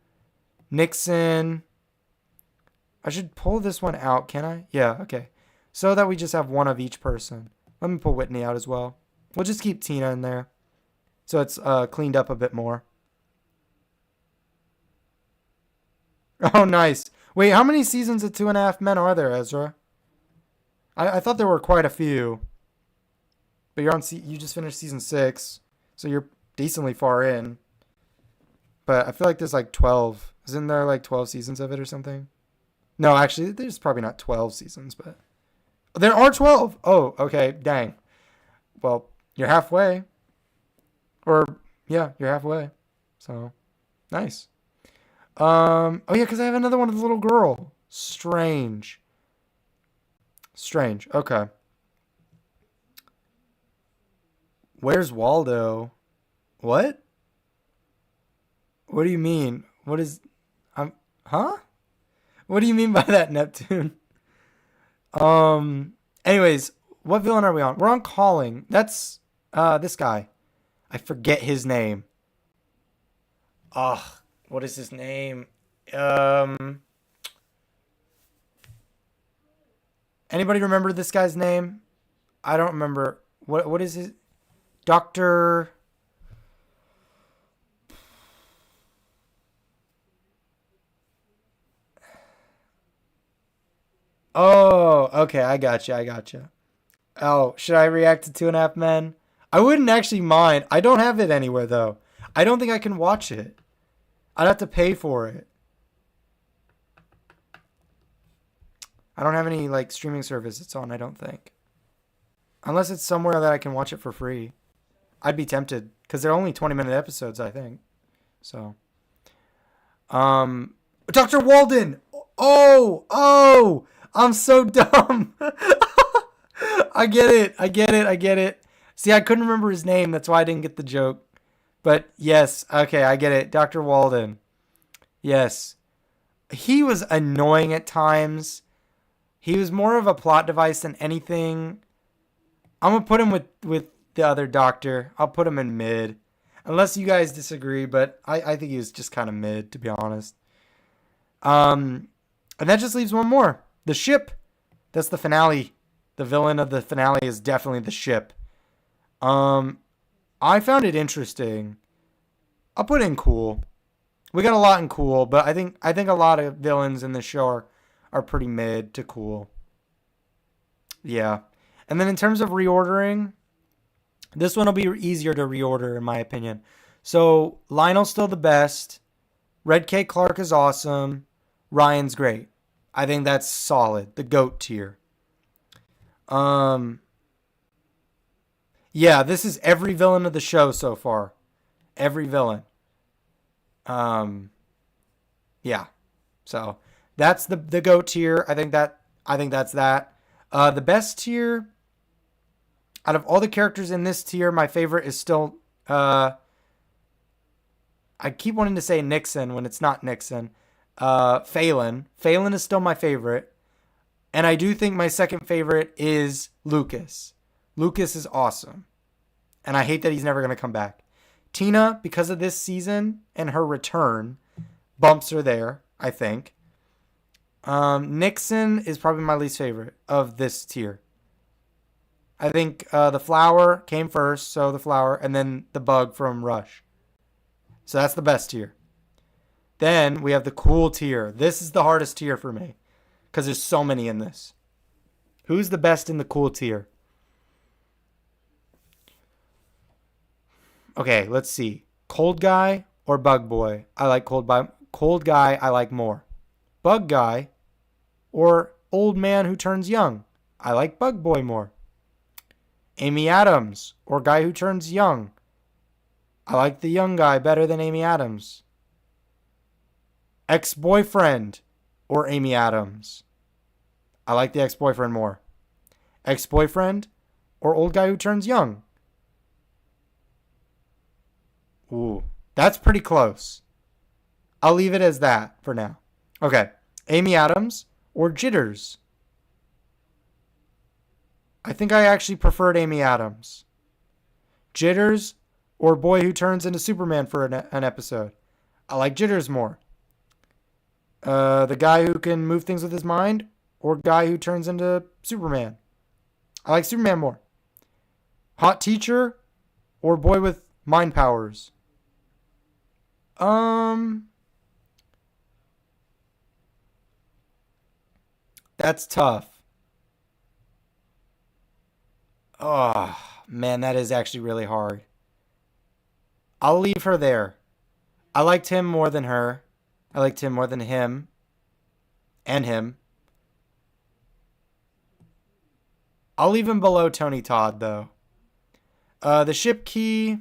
[SPEAKER 1] Nixon. I should pull this one out, can I? Yeah, okay. So that we just have one of each person. Let me pull Whitney out as well. We'll just keep Tina in there. So it's cleaned up a bit more. Oh, nice. Wait, how many seasons of 2.5 Men are there, Ezra? I thought there were quite a few. But you just finished season 6. So you're decently far in. But I feel like there's like 12. Isn't there like 12 seasons of it or something? No, actually, there's probably not 12 seasons, but... There are 12! Oh, okay, dang. Well, you're halfway. Or, yeah, you're halfway. So, nice. Oh yeah, because I have another one of the little girl. Strange. Okay. Where's Waldo? What? What do you mean? What is... Huh? What do you mean by that, Neptune? Anyways, what villain are we on? We're on Calling. That's, this guy. I forget his name. Ugh. What is his name? Anybody remember this guy's name? I don't remember. What is his... Dr... Oh, okay, I gotcha. Oh, should I react to 2.5 Men? I wouldn't actually mind. I don't have it anywhere, though. I don't think I can watch it. I'd have to pay for it. I don't have any, like, streaming service it's on, I don't think. Unless it's somewhere that I can watch it for free. I'd be tempted, because they're only 20-minute episodes, I think. So. Dr. Walden! Oh! I'm so dumb. I get it. See, I couldn't remember his name. That's why I didn't get the joke. But yes, okay, I get it. Dr. Walden. Yes. He was annoying at times. He was more of a plot device than anything. I'm going to put him with the other doctor. I'll put him in mid. Unless you guys disagree, but I think he was just kind of mid, to be honest. And that just leaves one more. The ship. That's the finale. The villain of the finale is definitely the ship. I found it interesting. I'll put in cool. We got a lot in cool, but I think a lot of villains in the show are pretty mid to cool. Yeah. And then in terms of reordering, this one will be easier to reorder in my opinion. So Lionel's still the best. Red K. Clark is awesome. Ryan's great. I think that's solid. The GOAT tier. Um, yeah, this is every villain of the show so far. Every villain. Um, yeah. So that's the GOAT tier. I think that's that. The best tier out of all the characters in this tier, my favorite is still I keep wanting to say Nixon when it's not Nixon. Phelan. Phelan is still my favorite. And I do think my second favorite is Lucas. Lucas is awesome. And I hate that he's never going to come back. Tina, because of this season and her return, bumps her there, I think. Nixon is probably my least favorite of this tier. I think the flower came first, so the flower, and then the bug from Rush. So that's the best tier. Then we have the cool tier. This is the hardest tier for me because there's so many in this. Who's the best in the cool tier? Okay, let's see. Cold guy or bug boy? I like cold guy. I like more. Bug guy or old man who turns young? I like bug boy more. Amy Adams or guy who turns young? I like the young guy better than Amy Adams. Ex-boyfriend or Amy Adams? I like the ex-boyfriend more. Ex-boyfriend or old guy who turns young? Ooh, that's pretty close. I'll leave it as that for now. Okay, Amy Adams or Jitters? I think I actually preferred Amy Adams. Jitters or boy who turns into Superman for an episode? I like Jitters more. The guy who can move things with his mind or guy who turns into Superman? I like Superman more. Hot teacher or boy with mind powers? That's tough. Oh, man, that is actually really hard. I'll leave her there. I liked him more than her. I liked him more than him. And him. I'll leave him below Tony Todd, though. The ship key.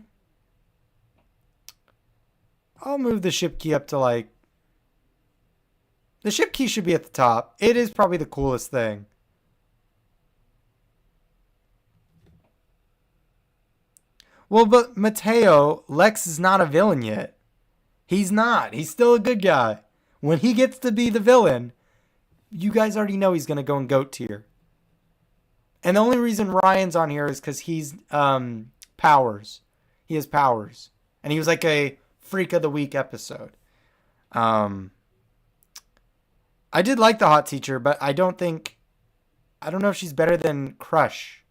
[SPEAKER 1] I'll move the ship key up to like... The ship key should be at the top. It is probably the coolest thing. Well, but Mateo, Lex is not a villain yet. He's not. He's still a good guy. When he gets to be the villain, you guys already know he's going to go in GOAT tier. And the only reason Ryan's on here is because he's powers. He has powers. And he was like a Freak of the Week episode. I did like the hot teacher, but I don't know if she's better than Crush.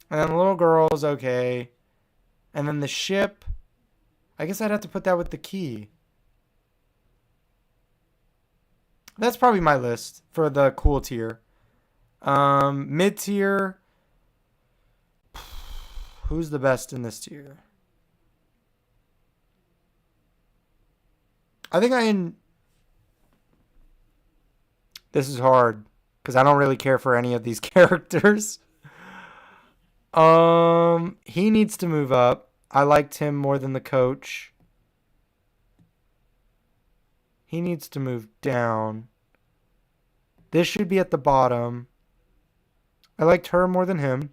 [SPEAKER 1] And then the little girl is okay. And then the ship, I guess I'd have to put that with the key. That's probably my list for the cool tier. Mid tier. Who's the best in this tier? I think this is hard because I don't really care for any of these characters. He needs to move up. I liked him more than the coach. He needs to move down. This should be at the bottom. I liked her more than him.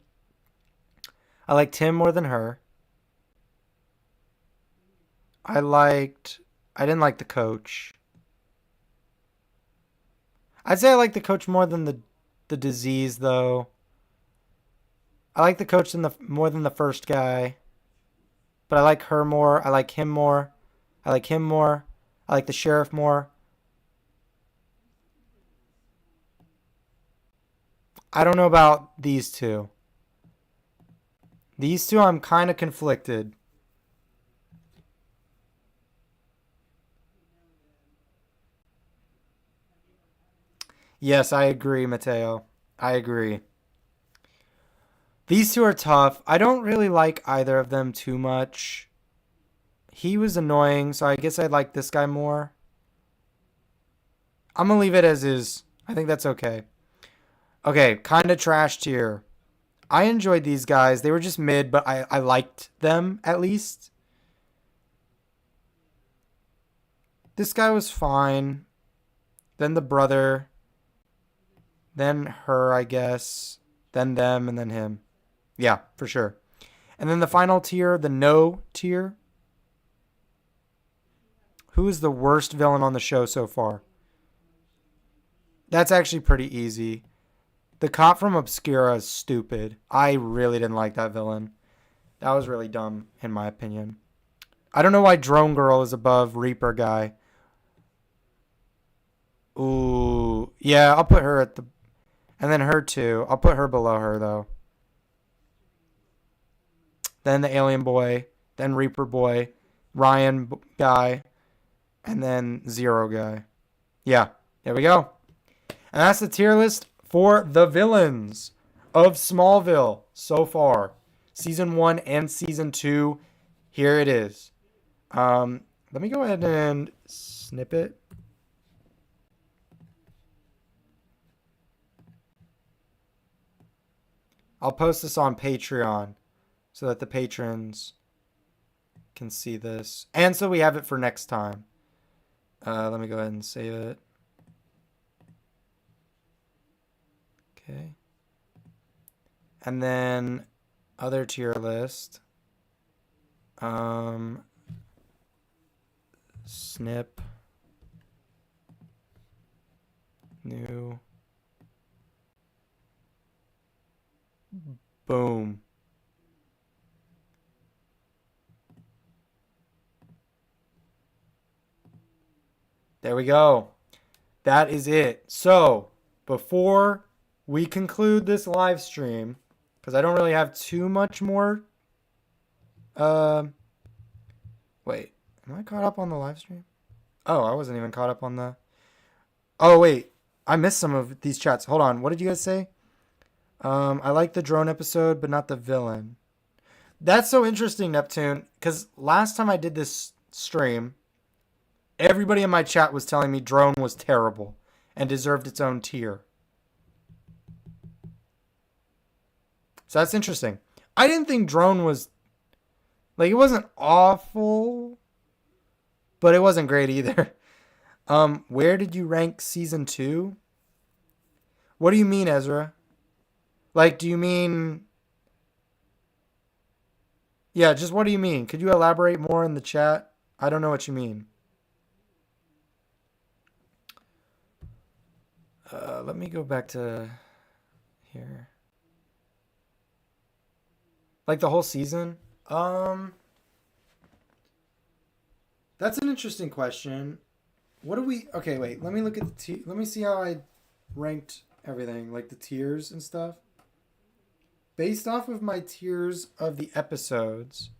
[SPEAKER 1] I liked him more than her. I didn't like the coach. I'd say I like the coach more than the disease, though. I like the coach more than the first guy. But I like her more. I like him more. I like him more. I like the sheriff more. I don't know about these two. These two I'm kind of conflicted. Yes, I agree, Mateo. I agree. These two are tough. I don't really like either of them too much. He was annoying, so I guess I like this guy more. I'm gonna leave it as is. I think that's okay. Okay, kind of trash tier. I enjoyed these guys. They were just mid, but I liked them at least. This guy was fine. Then the brother. Then her, I guess. Then them, and then him. Yeah, for sure. And then the final tier, the no tier. Who is the worst villain on the show so far? That's actually pretty easy. The cop from Obscura is stupid. I really didn't like that villain. That was really dumb, in my opinion. I don't know why Drone Girl is above Reaper Guy. Ooh. Yeah, I'll put her at the... And then her too. I'll put her below her, though. Then the Alien Boy. Then Reaper Boy. Ryan Guy. And then Zero Guy. Yeah, there we go. And that's the tier list for the villains of Smallville so far. Season 1 and Season 2. Here it is. Let me go ahead and snip it. I'll post this on Patreon so that the patrons can see this. And so we have it for next time. Let me go ahead and save it. Okay. And then other tier list. Snip. New. Boom. There we go. That is it. So, before we conclude this live stream, because I don't really have too much more. Wait, am I caught up on the live stream? Oh, I wasn't even caught up on the... Oh, wait. I missed some of these chats. Hold on. What did you guys say? I like the drone episode, but not the villain. That's so interesting, Neptune, because last time I did this stream, everybody in my chat was telling me drone was terrible and deserved its own tier. So that's interesting. I didn't think drone was... Like, it wasn't awful, but it wasn't great either. Where did you rank Season 2? What do you mean, Ezra? Like, do you mean... Yeah, just what do you mean? Could you elaborate more in the chat? I don't know what you mean. Let me go back to here. Like the whole season? That's an interesting question. What do we... Okay, wait. Let me look at the... Let me see how I ranked everything. Like the tiers and stuff. Based off of my tiers of the episodes.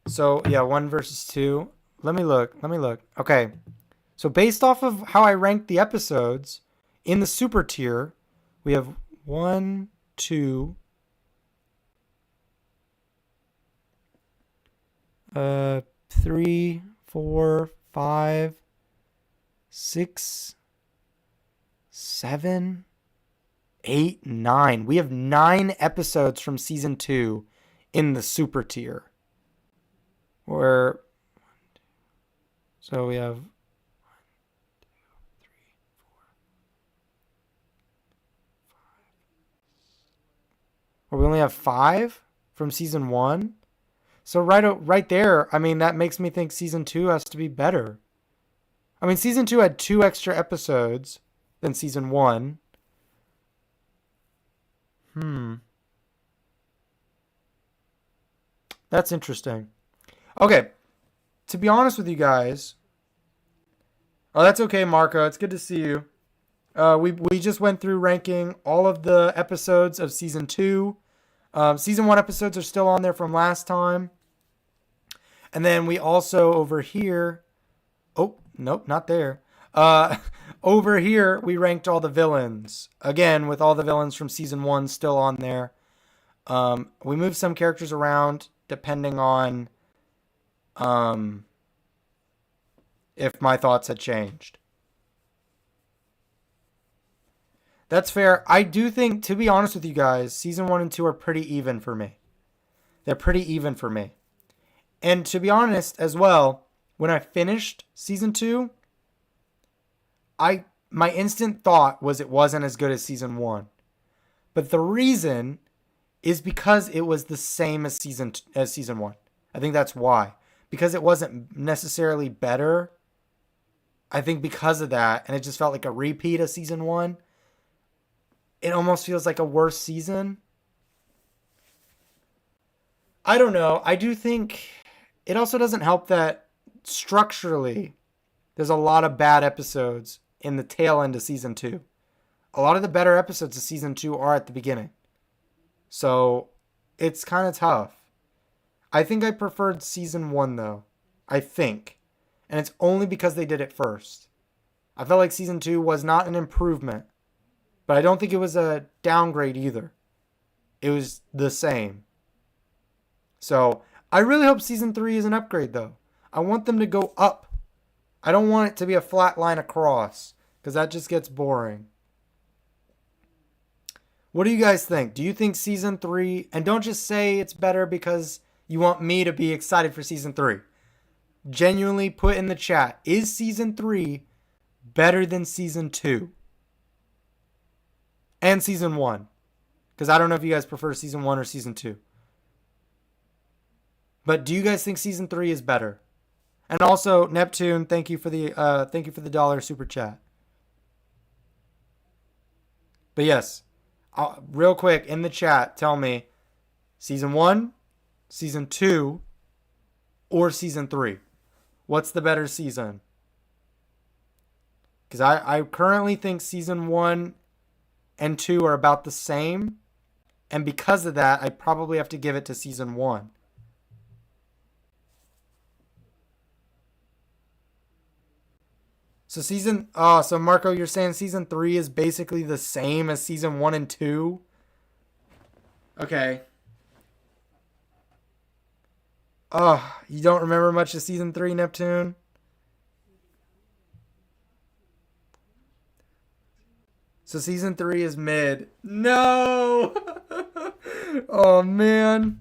[SPEAKER 1] So, yeah, 1 versus 2. Let me look. Okay. So, based off of how I ranked the episodes, in the super tier, we have 1, 2... 3, 4, 5, 6, 7, 8, 9. We have 9 episodes from season 2 in the super tier. So we have 1, 2, 3, 4, 5. Or we only have 5 from season 1. So right there, I mean, that makes me think season 2 has to be better. I mean, season 2 had 2 extra episodes than season 1. That's interesting. Okay. To be honest with you guys. Oh, that's okay, Marco. It's good to see you. We just went through ranking all of the episodes of season 2. Season 1 episodes are still on there from last time. And then we also over here... Oh, Nope, not there. Uh, over here, we ranked all the villains. Again, with all the villains from season one still on there. We moved some characters around depending on um, if my thoughts had changed. That's fair. I do think, to be honest with you guys, season one and two are pretty even for me. They're pretty even for me. And to be honest as well, when I finished season two, my instant thought was it wasn't as good as season one. But the reason is because it was the same as season one. I think that's why. Because it wasn't necessarily better. I think because of that, and it just felt like a repeat of season one, it almost feels like a worse season. I don't know. I do think it also doesn't help that structurally there's a lot of bad episodes in the tail end of season two. A lot of the better episodes of season two are at the beginning. So it's kind of tough. I think I preferred season one though. I think. And it's only because they did it first. I felt like season two was not an improvement. But I don't think it was a downgrade either. It was the same. So I really hope season three is an upgrade though. I want them to go up. I don't want it to be a flat line across. Because that just gets boring. What do you guys think? Do you think season three, and don't just say it's better because you want me to be excited for season three. Genuinely put in the chat, is season three better than season two? And season one. Because I don't know if you guys prefer season one or season two. But do you guys think season three is better? And also, Neptune, thank you for the $1 super chat. But yes, real quick in the chat, tell me season one, season two, or season three. What's the better season? Because I currently think season one and two are about the same. And because of that, I probably have to give it to season one. So Marco, you're saying season three is basically the same as season one and two? Okay. Oh, you don't remember much of season three, Neptune? So season three is mid. No! Oh, man.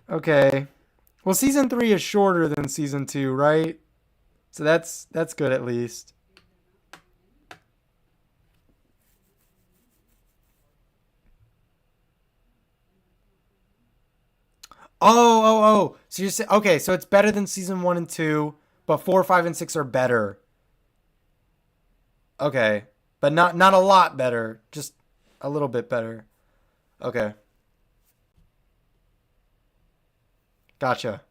[SPEAKER 1] Okay. Well, season three is shorter than season two, right? So that's good at least. Oh. So you're saying, okay, so it's better than season one and two, but 4, 5, and 6 are better. Okay. But not a lot better, just a little bit better. Okay. Gotcha.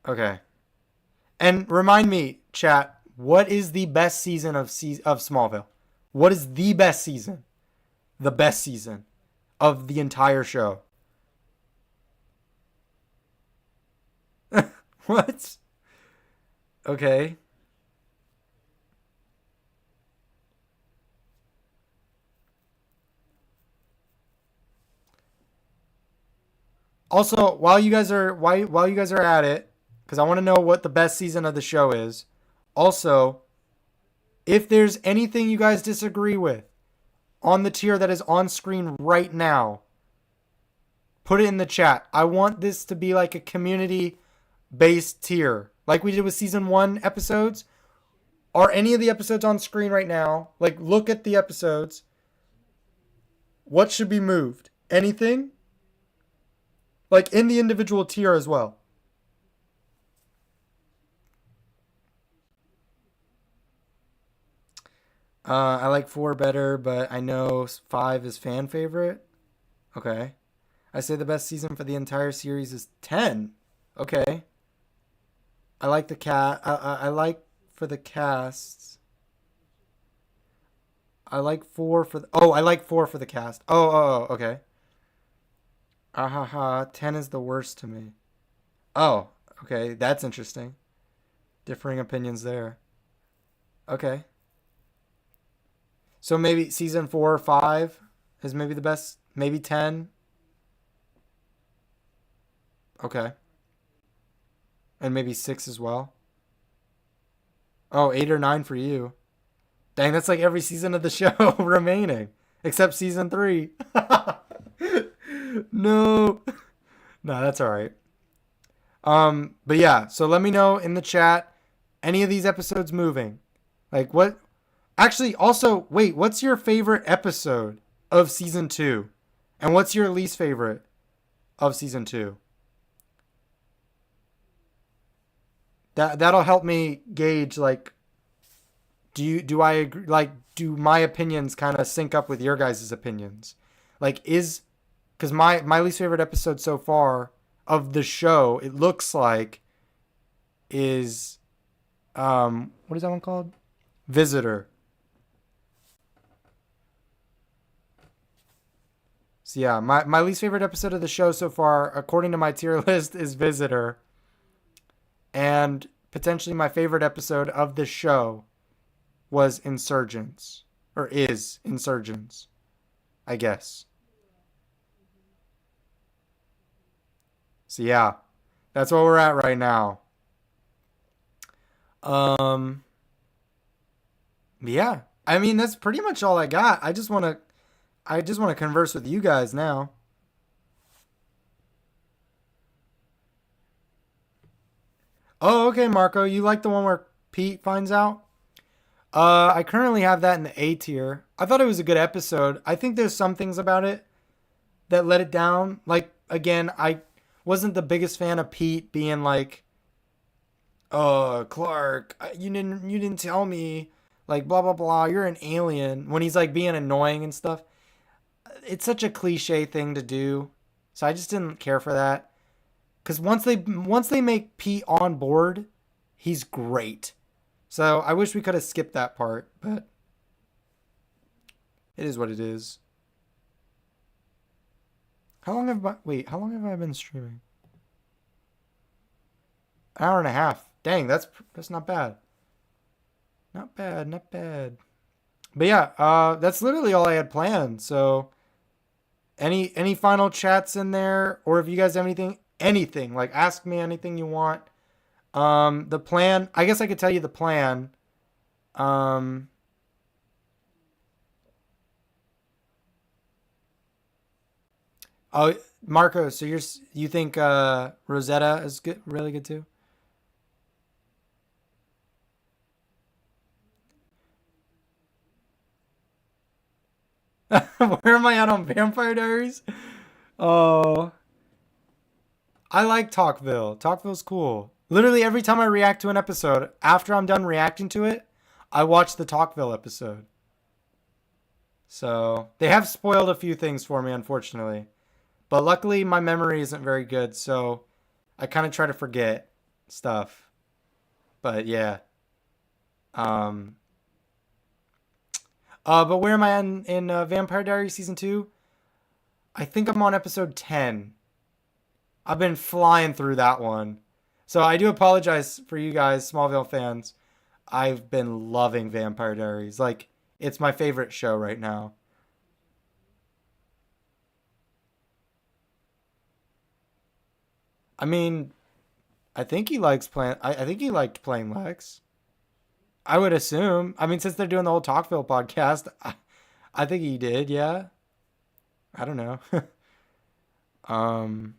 [SPEAKER 1] Okay. And remind me, chat, what is the best season of Smallville? What is the best season? The best season of the entire show. What? Okay. Also, while you guys are at it, because I want to know what the best season of the show is. Also, if there's anything you guys disagree with on the tier that is on screen right now, put it in the chat. I want this to be like a community-based tier, like we did with season one episodes. Are any of the episodes on screen right now? Like, look at the episodes. What should be moved? Anything? Like, in the individual tier as well. I like 4 better, but I know 5 is fan favorite. Okay. I say the best season for the entire series is 10. Okay. I like the cat. I like for the casts. I like 4 for the... Oh, I like 4 for the cast. Oh, okay. Ahaha, 10 is the worst to me. Oh, okay. That's interesting. Differing opinions there. Okay. So maybe season 4 or 5 is maybe the best. Maybe 10. Okay. And maybe 6 as well. Oh, 8 or 9 for you. Dang, that's like every season of the show remaining. Except season 3. No. No, that's alright. But yeah, so let me know in the chat any of these episodes moving. Like what actually also wait, what's your favorite episode of season 2? And what's your least favorite of season 2? That'll help me gauge like do I agree like do my opinions kind of sync up with your guys' opinions? Like is cuz my least favorite episode so far of the show, it looks like is what is that one called? Visitor. So yeah, my least favorite episode of the show so far, according to my tier list, is Visitor. And potentially my favorite episode of the show was Insurgents. Or is Insurgents, I guess. So yeah, that's where we're at right now. Um, yeah. I mean, that's pretty much all I got. I just want to converse with you guys now. Oh, okay, Marco. You like the one where Pete finds out? I currently have that in the A tier. I thought it was a good episode. I think there's some things about it that let it down. Like again, I wasn't the biggest fan of Pete being like, "Oh, Clark, you didn't tell me." Like blah blah blah, you're an alien when he's like being annoying and stuff. It's such a cliche thing to do. So I just didn't care for that. Cuz once they make Pete on board, he's great. So I wish we could have skipped that part, but it is what it is. How long have I been streaming? An hour and a half. Dang, that's not bad. Not bad, not bad. But yeah, that's literally all I had planned. So any final chats in there, or if you guys have anything, like ask me anything you want. The plan, I guess I could tell you the plan. Um, oh, Marco, so you think Rosetta is good, really good too? Where am I at on Vampire Diaries? Oh, I like Talkville. Talkville's cool. Literally every time I react to an episode, after I'm done reacting to it, I watch the Talkville episode. So they have spoiled a few things for me, unfortunately. But luckily, my memory isn't very good, so I kind of try to forget stuff. But yeah. Um. But where am I in Vampire Diaries season 2? I think I'm on episode 10. I've been flying through that one. So I do apologize for you guys, Smallville fans. I've been loving Vampire Diaries. Like, it's my favorite show right now. I mean, I think he liked playing Lex. I would assume. I mean, since they're doing the whole Talkville podcast, I think he did, yeah. I don't know. um,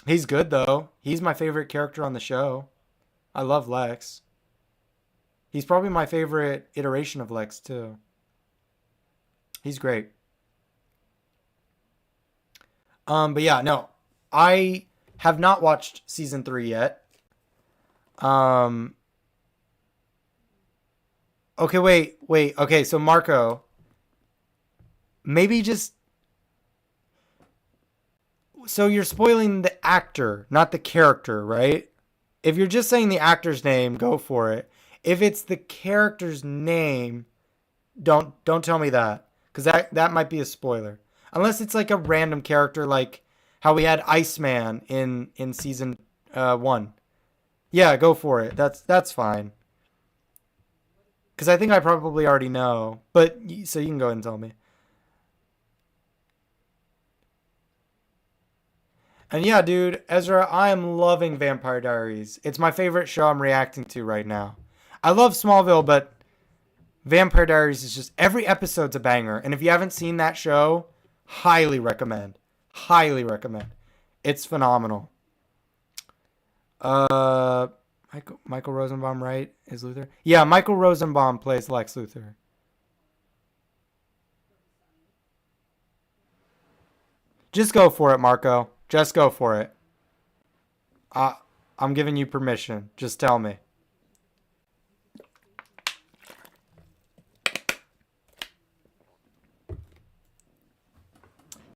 [SPEAKER 1] he's good though. He's my favorite character on the show. I love Lex. He's probably my favorite iteration of Lex too. He's great. But yeah, no, I have not watched season 3 yet. Um, okay, wait. Okay, so Marco, maybe just so you're spoiling the actor, not the character, right? If you're just saying the actor's name, go for it. If it's the character's name, don't tell me that because that might be a spoiler. Unless it's like a random character, like how we had Iceman in season 1. Yeah, go for it. That's fine. Because I think I probably already know. But so you can go ahead and tell me. And yeah, dude, Ezra, I am loving Vampire Diaries. It's my favorite show I'm reacting to right now. I love Smallville, but Vampire Diaries is just every episode's a banger. And if you haven't seen that show, highly recommend. Highly recommend. It's phenomenal. Uh, Michael Rosenbaum, right? Is Luthor? Yeah, Michael Rosenbaum plays Lex Luthor. Just go for it, Marco. Just go for it. I, I'm giving you permission. Just tell me.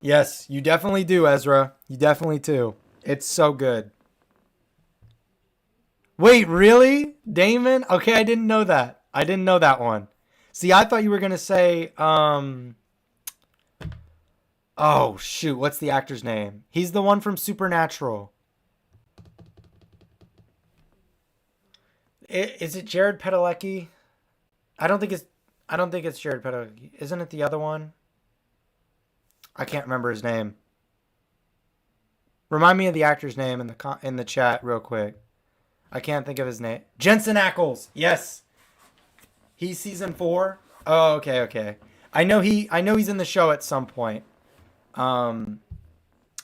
[SPEAKER 1] Yes, you definitely do, Ezra. You definitely do. It's so good. Wait, really? Damon? Okay, I didn't know that. I didn't know that one. See, I thought you were gonna say, oh shoot, what's the actor's name? He's the one from Supernatural. Is it Jared Padalecki? I don't think it's. I don't think it's Jared Padalecki. Isn't it the other one? I can't remember his name. Remind me of the actor's name in the chat real quick. I can't think of his name. Jensen Ackles. Yes, he's season 4. Oh, okay, okay. I know he's in the show at some point. Um,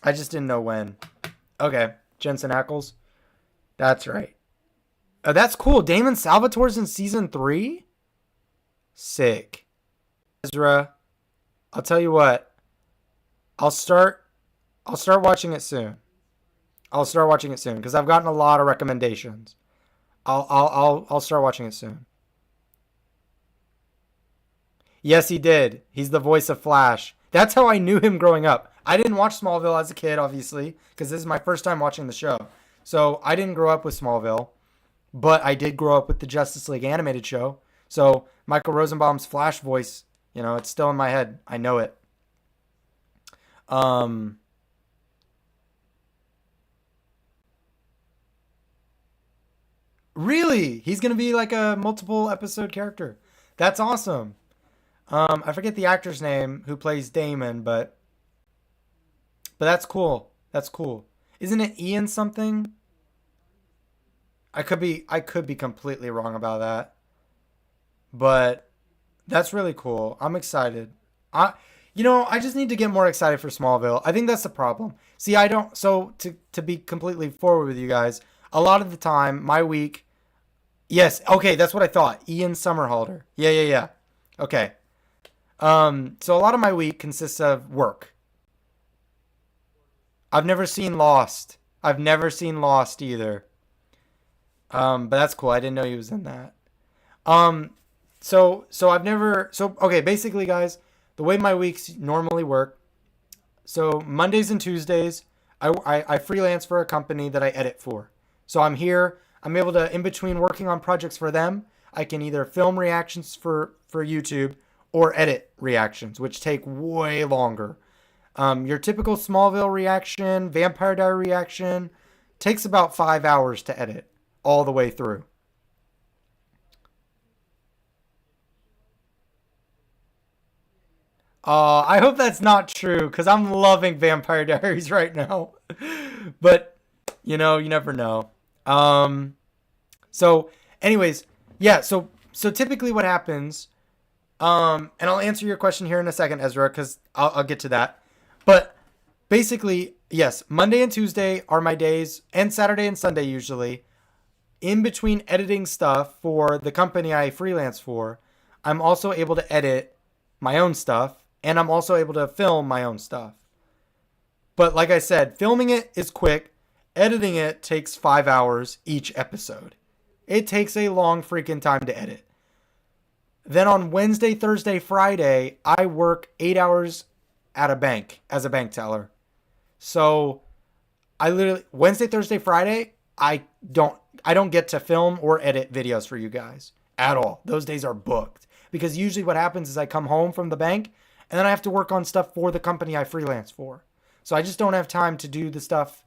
[SPEAKER 1] I just didn't know when. Okay, Jensen Ackles. That's right. Oh, that's cool. Damon Salvatore's in season 3. Sick. Ezra, I'll tell you what. I'll start. I'll start watching it soon. I'll start watching it soon because I've gotten a lot of recommendations. I'll start watching it soon. Yes, he did. He's the voice of Flash. That's how I knew him growing up. I didn't watch Smallville as a kid, obviously, because this is my first time watching the show. So I didn't grow up with Smallville, but I did grow up with the Justice League animated show. So Michael Rosenbaum's Flash voice, it's still in my head. I know it. Um, really? He's gonna be like a multiple episode character. That's awesome. I forget the actor's name who plays Damon, but that's cool. That's cool. Isn't it Ian something? I could be completely wrong about that, but that's really cool. I'm excited. I just need to get more excited for Smallville. I think that's the problem. See, I don't. So to be completely forward with you guys, a lot of the time, my week. Yes, okay, that's what I thought. Ian Somerhalder. Yeah, yeah, yeah. Okay. So a lot of my week consists of work. I've never seen Lost. I've never seen Lost either. But that's cool. I didn't know he was in that. Um, so I've never. So okay, basically, guys, the way my weeks normally work. So Mondays and Tuesdays, I freelance for a company that I edit for. So I'm here. I'm able to, in between working on projects for them, I can either film reactions for YouTube or edit reactions, which take way longer. Your typical Smallville reaction, Vampire Diary reaction, takes about 5 hours to edit all the way through. I hope that's not true because I'm loving Vampire Diaries right now. But you never know. Um, so, anyways, yeah. So typically, what happens? And I'll answer your question here in a second, Ezra, because I'll get to that. But basically, yes, Monday and Tuesday are my days, and Saturday and Sunday usually. In between editing stuff for the company I freelance for, I'm also able to edit my own stuff, and I'm also able to film my own stuff. But like I said, filming it is quick, editing it takes 5 hours each episode. It takes a long freaking time to edit. Then on Wednesday, Thursday, Friday, I work 8 hours at a bank as a bank teller. So I literally Wednesday, Thursday, Friday, I don't get to film or edit videos for you guys at all. Those days are booked because usually what happens is I come home from the bank and then I have to work on stuff for the company I freelance for. So I just don't have time to do the stuff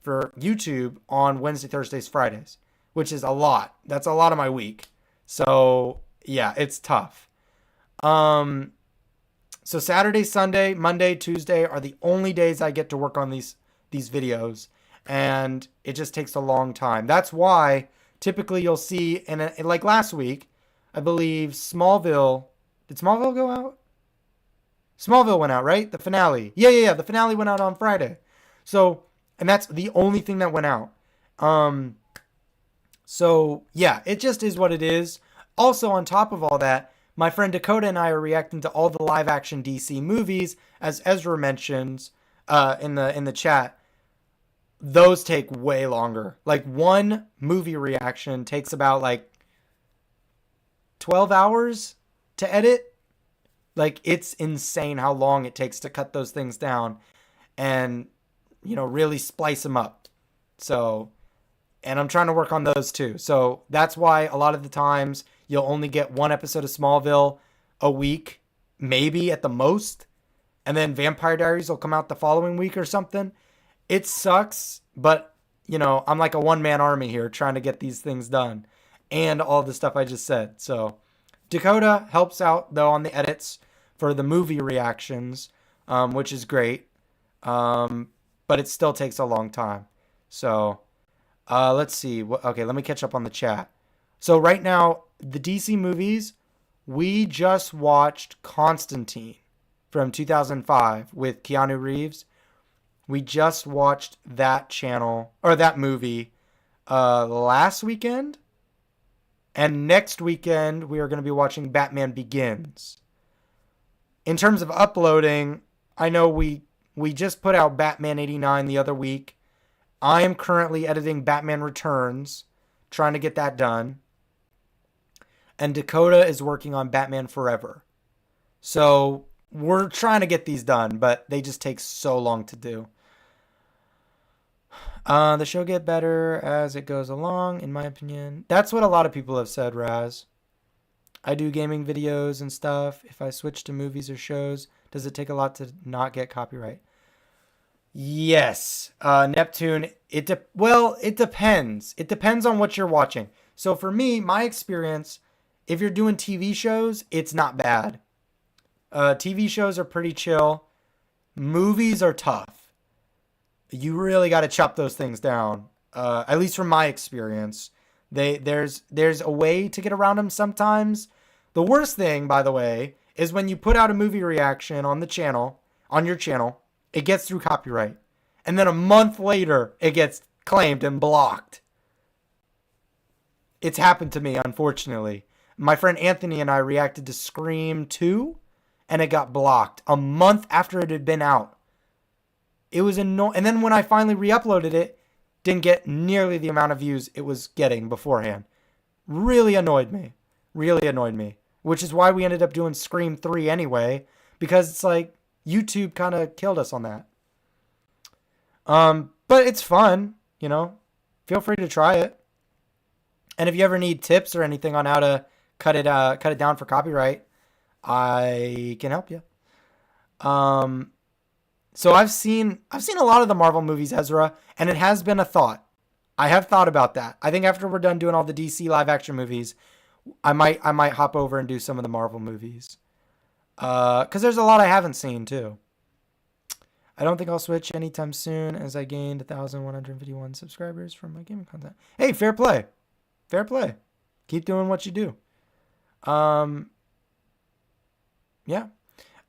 [SPEAKER 1] for YouTube on Wednesday, Thursdays, Fridays, which is a lot. That's a lot of my week. So yeah, it's tough. So Saturday, Sunday, Monday, Tuesday are the only days I get to work on these videos, and it just takes a long time. That's why typically you'll see like last week, I believe Smallville. Did Smallville go out? Smallville went out, right? The finale. Yeah. The finale went out on Friday. So, and that's the only thing that went out. So yeah, it just is what it is. Also, on top of all that, my friend Dakota and I are reacting to all the live action DC movies, as Ezra mentions in the chat. Those take way longer. Like one movie reaction takes about like 12 hours to edit. Like it's insane how long it takes to cut those things down and, you know, really splice them up. So, and I'm trying to work on those too. So that's why a lot of the times you'll only get one episode of Smallville a week, maybe at the most. And then Vampire Diaries will come out the following week or something. It sucks, but, you know, I'm like a one-man army here trying to get these things done. And all the stuff I just said. So Dakota helps out, though, on the edits for the movie reactions, which is great. But it still takes a long time. So let's see. Okay, let me catch up on the chat. So right now, the DC movies, we just watched Constantine from 2005 with Keanu Reeves. We just watched that movie last weekend. And next weekend, we are going to be watching Batman Begins. In terms of uploading, I know we just put out Batman 89 the other week. I am currently editing Batman Returns, trying to get that done. And Dakota is working on Batman Forever. So we're trying to get these done, but they just take so long to do. The show get better as it goes along, in my opinion. That's what a lot of people have said, Raz. I do gaming videos and stuff. If I switch to movies or shows, does it take a lot to not get copyright? Yes. Neptune, it depends. It depends on what you're watching. So for me, my experience, if you're doing TV shows, it's not bad. TV shows are pretty chill. Movies are tough. You really got to chop those things down. At least from my experience, there's a way to get around them sometimes. The worst thing, by the way, is when you put out a movie reaction on your channel, it gets through copyright, and then a month later it gets claimed and blocked. It's happened to me, unfortunately. My friend Anthony and I reacted to Scream 2, and it got blocked a month after it had been out. It was annoying. And then when I finally re-uploaded it, didn't get nearly the amount of views it was getting beforehand. Really annoyed me. Which is why we ended up doing Scream 3 anyway, because it's like YouTube kind of killed us on that. But it's fun, you know. Feel free to try it. And if you ever need tips or anything on how to cut it down for copyright, I can help you. So I've seen a lot of the Marvel movies, Ezra, and it has been a thought. I have thought about that. I think after we're done doing all the DC live action movies, I might hop over and do some of the Marvel movies. Because there's a lot I haven't seen too. I don't think I'll switch anytime soon, as I gained 1,151 subscribers from my gaming content. Hey, fair play. Keep doing what you do. Yeah.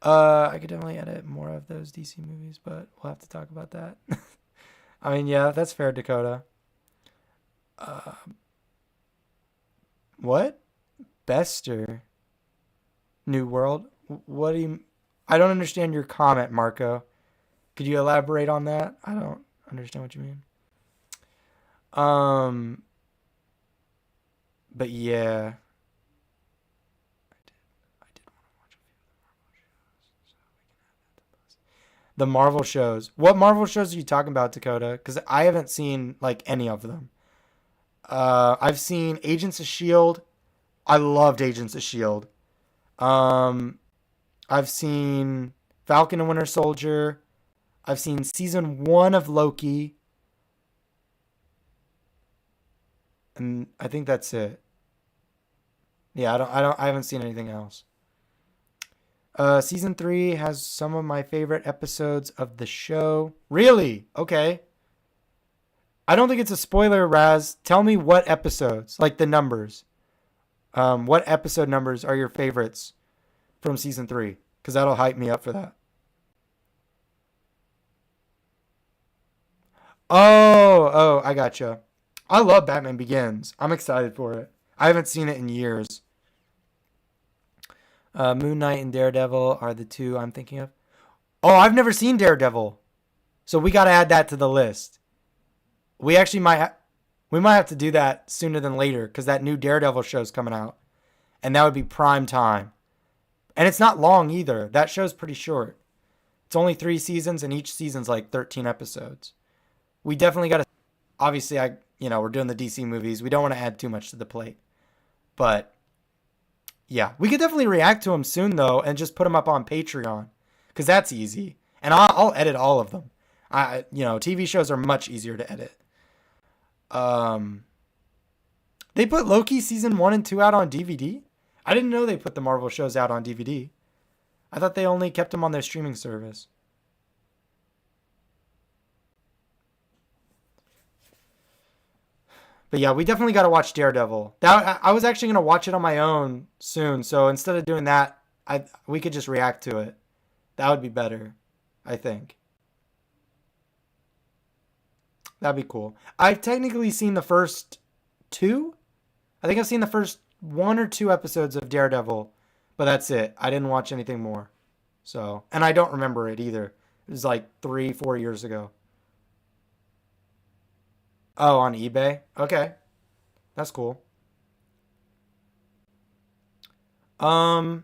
[SPEAKER 1] I could definitely edit more of those DC movies, but we'll have to talk about that. I mean, yeah, that's fair, Dakota. What? Bester? New World? What do you... I don't understand your comment, Marco. Could you elaborate on that? I don't understand what you mean. But yeah. The Marvel shows. What Marvel shows are you talking about, Dakota? Because I haven't seen like any of them. I've seen Agents of S.H.I.E.L.D. I loved Agents of S.H.I.E.L.D. I've seen Falcon and Winter Soldier. I've seen season 1 of Loki. And I think that's it. Yeah, I haven't seen anything else. Season 3 has some of my favorite episodes of the show. Really? Okay. I don't think it's a spoiler, Raz. Tell me what episodes, like the numbers. What episode numbers are your favorites from season 3? Because that'll hype me up for that. Oh, I gotcha. I love Batman Begins. I'm excited for it. I haven't seen it in years. Moon Knight and Daredevil are the two I'm thinking of. Oh, I've never seen Daredevil, so we got to add that to the list. We actually we might have to do that sooner than later because that new Daredevil show's coming out, and that would be prime time. And it's not long either. That show's pretty short. It's only 3 seasons, and each season's like 13 episodes. We definitely got to. Obviously, we're doing the DC movies. We don't want to add too much to the plate, but yeah, we could definitely react to them soon though, and just put them up on Patreon, because that's easy, and I'll edit all of them. TV shows are much easier to edit. Um, they put Loki season 1 and 2 out on DVD. I didn't know they put the Marvel shows out on DVD. I thought they only kept them on their streaming service. But yeah, we definitely got to watch Daredevil. I was actually going to watch it on my own soon. So instead of doing that, we could just react to it. That would be better, I think. That'd be cool. I've technically seen the first 2. I think I've seen the first 1 or 2 episodes of Daredevil, but that's it. I didn't watch anything more. So, and I don't remember it either. It was like 3, 4 years ago. Oh, on eBay? Okay. That's cool. Um,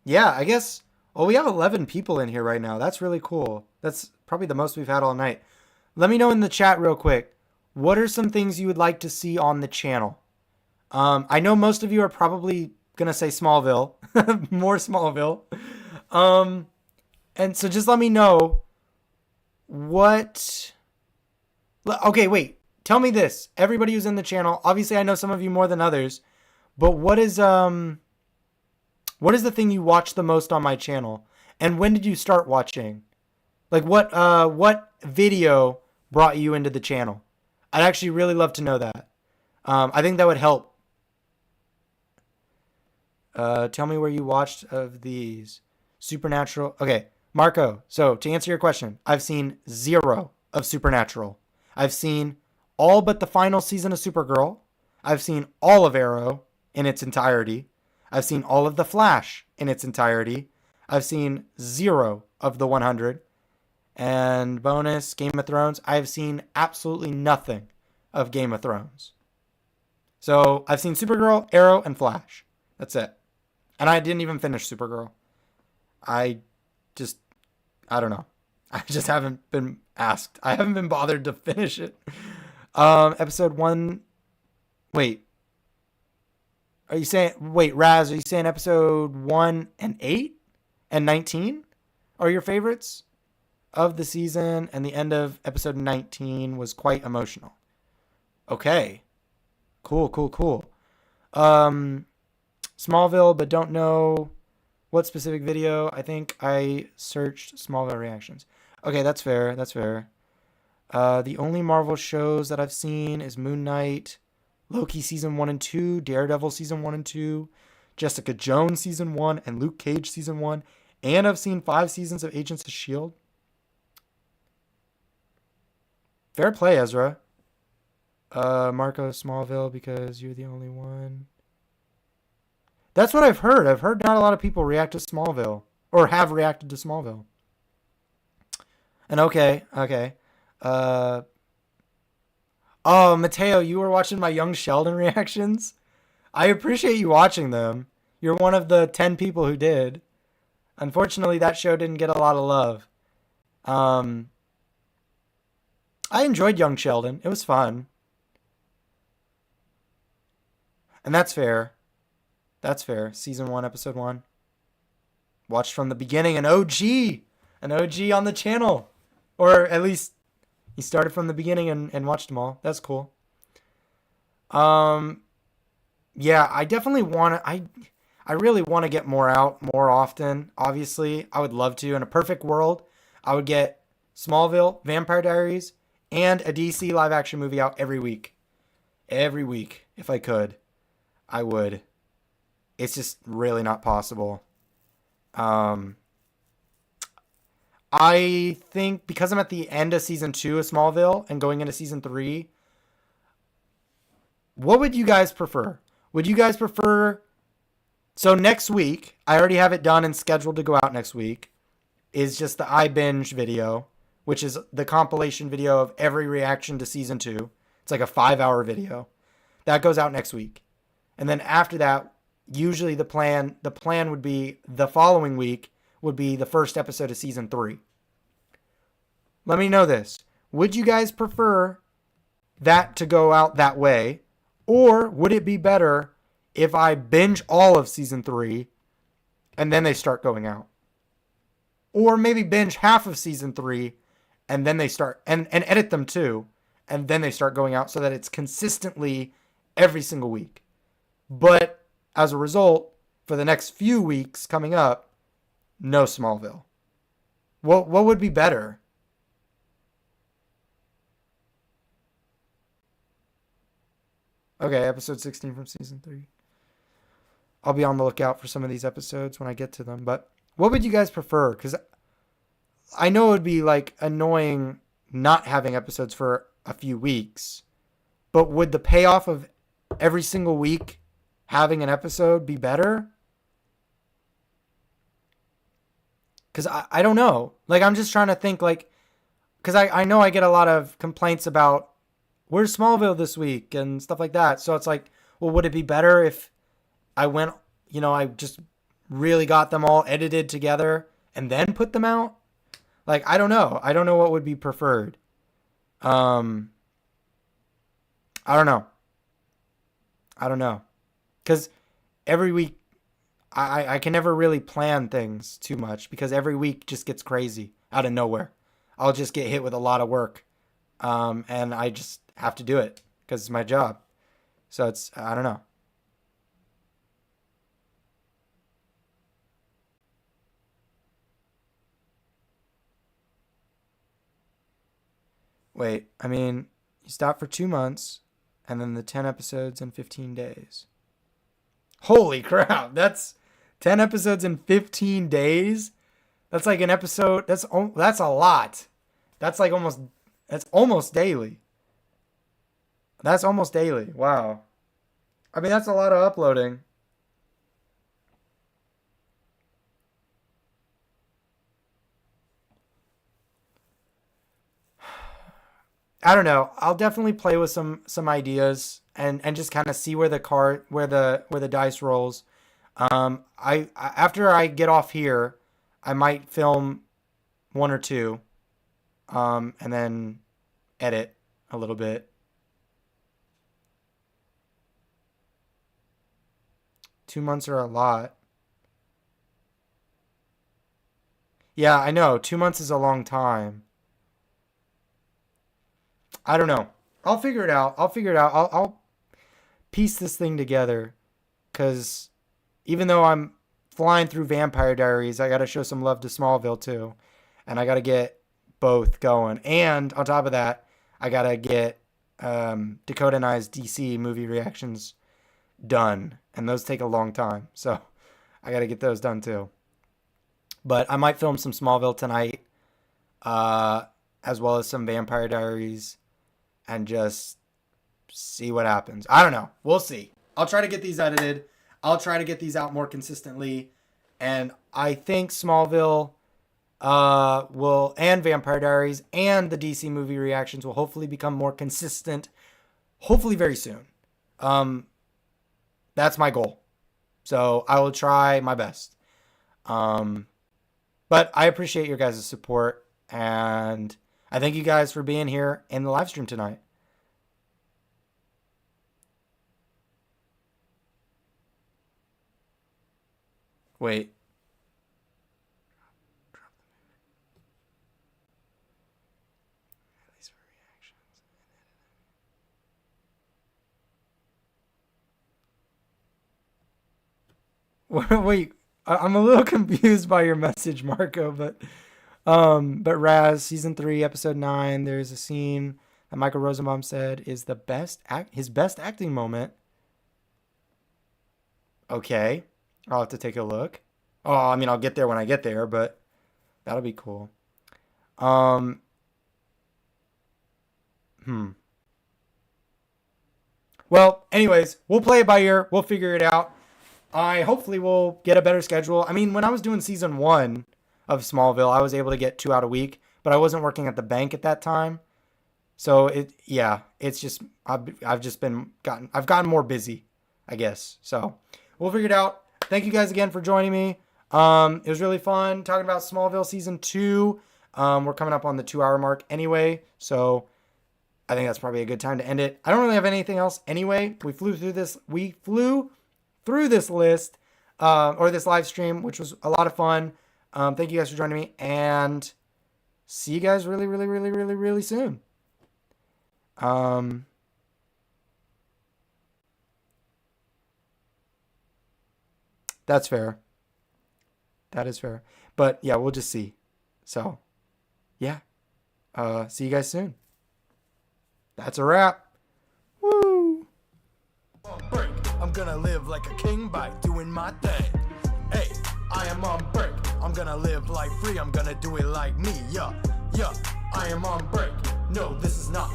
[SPEAKER 1] yeah, I guess. Well, we have 11 people in here right now. That's really cool. That's probably the most we've had all night. Let me know in the chat real quick. What are some things you would like to see on the channel? I know most of you are probably going to say Smallville. More Smallville. Um, and so just let me know what... Okay, wait. Tell me this. Everybody who's in the channel, obviously I know some of you more than others, but what is the thing you watch the most on my channel? And when did you start watching? Like what video brought you into the channel? I'd actually really love to know that. I think that would help. Tell me where you watched of these. Supernatural. Okay, Marco. So to answer your question, I've seen 0 of Supernatural. I've seen all but the final season of Supergirl. I've seen all of Arrow in its entirety. I've seen all of The Flash in its entirety. I've seen 0 of the 100. And bonus, Game of Thrones. I've seen absolutely nothing of Game of Thrones. So I've seen Supergirl, Arrow, and Flash. That's it. And I didn't even finish Supergirl. I just, I don't know. I just haven't been asked. I haven't been bothered to finish it. Episode 1. Wait. Raz, are you saying episode 1 and 8 and 19 are your favorites of the season? And the end of episode 19 was quite emotional. Okay. Cool. Smallville, but don't know what specific video. I think I searched Smallville reactions. Okay, that's fair. The only Marvel shows that I've seen is Moon Knight, Loki season 1 and 2, Daredevil season 1 and 2, Jessica Jones season 1, and Luke Cage season 1. And I've seen 5 seasons of Agents of S.H.I.E.L.D. Fair play, Ezra. Marco, Smallville, because you're the only one. That's what I've heard. I've heard not a lot of people react to Smallville, or have reacted to Smallville. And okay. Oh, Mateo, you were watching my Young Sheldon reactions? I appreciate you watching them. You're one of the 10 people who did. Unfortunately, that show didn't get a lot of love. I enjoyed Young Sheldon. It was fun. And that's fair. Season 1, episode 1. Watched from the beginning, an OG on the channel. Or at least he started from the beginning and watched them all. That's cool. Um, yeah, I definitely want to. I really want to get more out more often. Obviously, I would love to. In a perfect world, I would get Smallville, Vampire Diaries, and a DC live action movie out every week. Every week, if I could, I would. It's just really not possible. Um, I think because I'm at the end of season 2 of Smallville and going into season 3, what would you guys prefer? Would you guys prefer? So next week, I already have it done and scheduled to go out next week. Is just the I binge video, which is the compilation video of every reaction to season 2. It's like a 5-hour video that goes out next week, and then after that, usually the plan would be the following week would be the first episode of season 3. Let me know this. Would you guys prefer that to go out that way? Or would it be better if I binge all of season 3 and then they start going out? Or maybe binge half of season 3 and then they start and edit them too. And then they start going out so that it's consistently every single week. But as a result, for the next few weeks coming up, no Smallville. What would be better? Okay, episode 16 from season 3. I'll be on the lookout for some of these episodes when I get to them. But what would you guys prefer? Because I know it would be like annoying not having episodes for a few weeks. But would the payoff of every single week having an episode be better? Because I don't know. Like, I'm just trying to think, like, because I know I get a lot of complaints about where's Smallville this week and stuff like that. So it's like, well, would it be better if I went, I just really got them all edited together and then put them out? Like, I don't know. I don't know what would be preferred. Um, I don't know. I don't know. Because every week, I can never really plan things too much because every week just gets crazy out of nowhere. I'll just get hit with a lot of work. And I just have to do it because it's my job. So I don't know. Wait, I mean, you stop for 2 months and then the 10 episodes in 15 days. Holy crap. That's 10 episodes in 15 days. That's like an episode. That's a lot. That's like that's almost daily. That's almost daily. Wow. I mean, that's a lot of uploading. I don't know. I'll definitely play with some ideas and just kind of see where the dice rolls. After I get off here, I might film one or two, and then edit a little bit. 2 months are a lot. Yeah, I know. 2 months is a long time. I don't know. I'll figure it out. I'll figure it out. I'll piece this thing together because even though I'm flying through Vampire Diaries, I got to show some love to Smallville too, and I got to get both going. And on top of that, I got to get Dakota and I's DC movie reactions done, and those take a long time. So I got to get those done too. But I might film some Smallville tonight, uh, as well as some Vampire Diaries, and just see what happens. I don't know. We'll see. I'll try to get these edited. I'll try to get these out more consistently. And I think Smallville will, and Vampire Diaries and the DC movie reactions will hopefully become more consistent, hopefully very soon. Um, that's my goal. So I will try my best. Um, but I appreciate your guys' support. And I thank you guys for being here in the live stream tonight. Wait. Wait, I'm a little confused by your message, Marco. But Raz, season 3, episode 9. There's a scene that Michael Rosenbaum said is his best acting moment. Okay, I'll have to take a look. Oh, I mean, I'll get there when I get there, but that'll be cool. Um, hmm. Well, anyways, we'll play it by ear. We'll figure it out. I hopefully will get a better schedule. I mean, when I was doing season 1 of Smallville, I was able to get 2 out a week, but I wasn't working at the bank at that time. So it's just I've gotten more busy, I guess. So we'll figure it out. Thank you guys again for joining me. It was really fun talking about Smallville season 2. We're coming up on the 2-hour mark anyway, so I think that's probably a good time to end it. I don't really have anything else anyway. We flew through this list, or this live stream, which was a lot of fun. Thank you guys for joining me, and see you guys really, really, really, really, really soon. That's fair. That is fair. But yeah, we'll just see. So, yeah. See you guys soon. That's a wrap. Woo! On break. I'm gonna live like a king by doing my thing. Hey, I am on break. I'm gonna live like free. I'm gonna do it like me. Yeah, yeah. I am on break. No, this is not